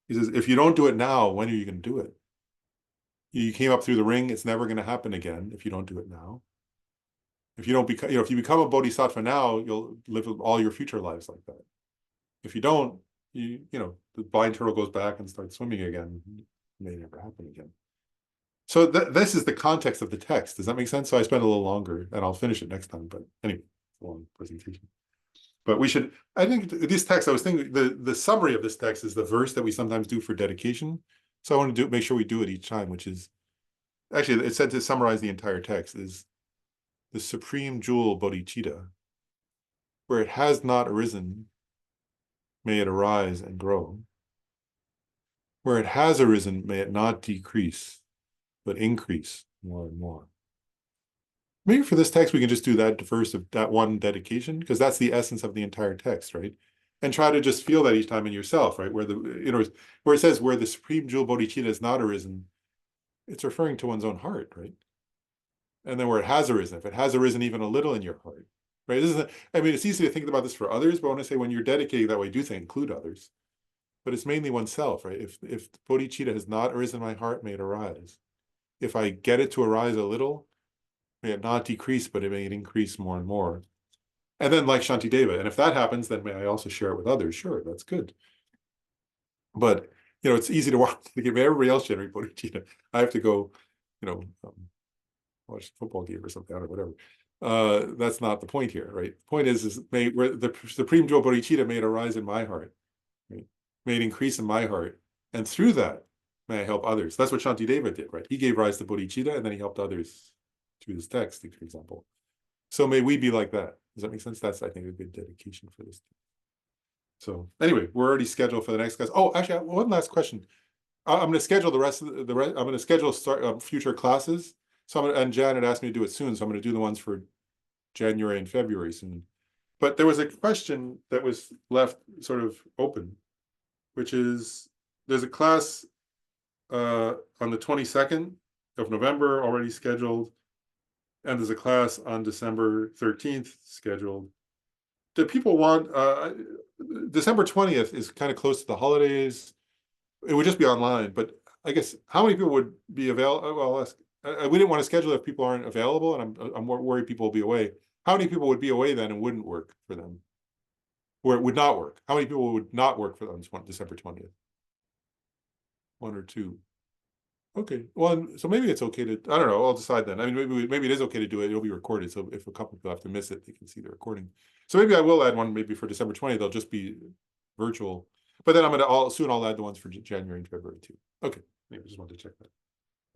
He says, if you don't do it now, when are you going to do it? You came up through the ring, it's never going to happen again if you don't do it now. If you don't become, if you become a bodhisattva now, you'll live all your future lives like that. If you don't, the blind turtle goes back and starts swimming again. It may never happen again. So this is the context of the text. Does that make sense? So I spent a little longer, and I'll finish it next time. But anyway, it's a long presentation. But I think this text, I was thinking the summary of this text is the verse that we sometimes do for dedication. So I want to make sure we do it each time, which is, actually, it said to summarize the entire text, is the supreme jewel bodhicitta, where it has not arisen, may it arise and grow. Where it has arisen, may it not decrease, but increase more and more. Maybe for this text, we can just do that verse of that one dedication, because that's the essence of the entire text, right? And try to just feel that each time in yourself, right? Where where it says, where the supreme jewel bodhicitta has not arisen, it's referring to one's own heart, right? And then where it has arisen, if it has arisen even a little in your heart, right? It's easy to think about this for others, but when I say when you're dedicated that way, do include others. But it's mainly oneself, right? If bodhicitta has not arisen in my heart, may it arise. If I get it to arise a little, may it not decrease, but it may increase more and more. And then like Shantideva, and if that happens, then may I also share it with others? Sure, that's good. But, it's easy to give everybody else generate bodhicitta. I have to go, watch a football game or something, or whatever. That's not the point here, right? The point is where the supreme jewel bodhicitta may it arise in my heart, right? May it increase in my heart. And through that, may I help others. That's what Shantideva did, right? He gave rise to bodhicitta, and then he helped others through this text, for example. So may we be like that. Does that make sense? That's, I think, a good dedication for this. So anyway, we're already scheduled for the next class. Oh, actually, one last question. I'm going to schedule the rest of the rest. I'm going to schedule future classes. So and Janet asked me to do it soon, so I'm going to do the ones for January and February soon. But there was a question that was left sort of open, which is, there's a class on the 22nd of November already scheduled, and there's a class on December 13th scheduled. Do people want, December 20th is kind of close to the holidays. It would just be online, but I guess how many people would be available? Well, I'll ask. We didn't want to schedule if people aren't available, and I'm more worried people will be away. how many people would be away then and wouldn't work for them? Or it would not work? How many people would not work for them on December 20th? 1 or 2. Okay, well, so maybe it's okay to, I don't know, I'll decide then. I mean, maybe it is okay to do it. It'll be recorded. So if a couple people have to miss it, they can see the recording. So maybe I will add one maybe for December 20th. They'll just be virtual. But then I'll add the ones for January and February too. Okay, maybe I just wanted to check that.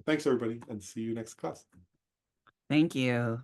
Thanks everybody, and see you next class. Thank you.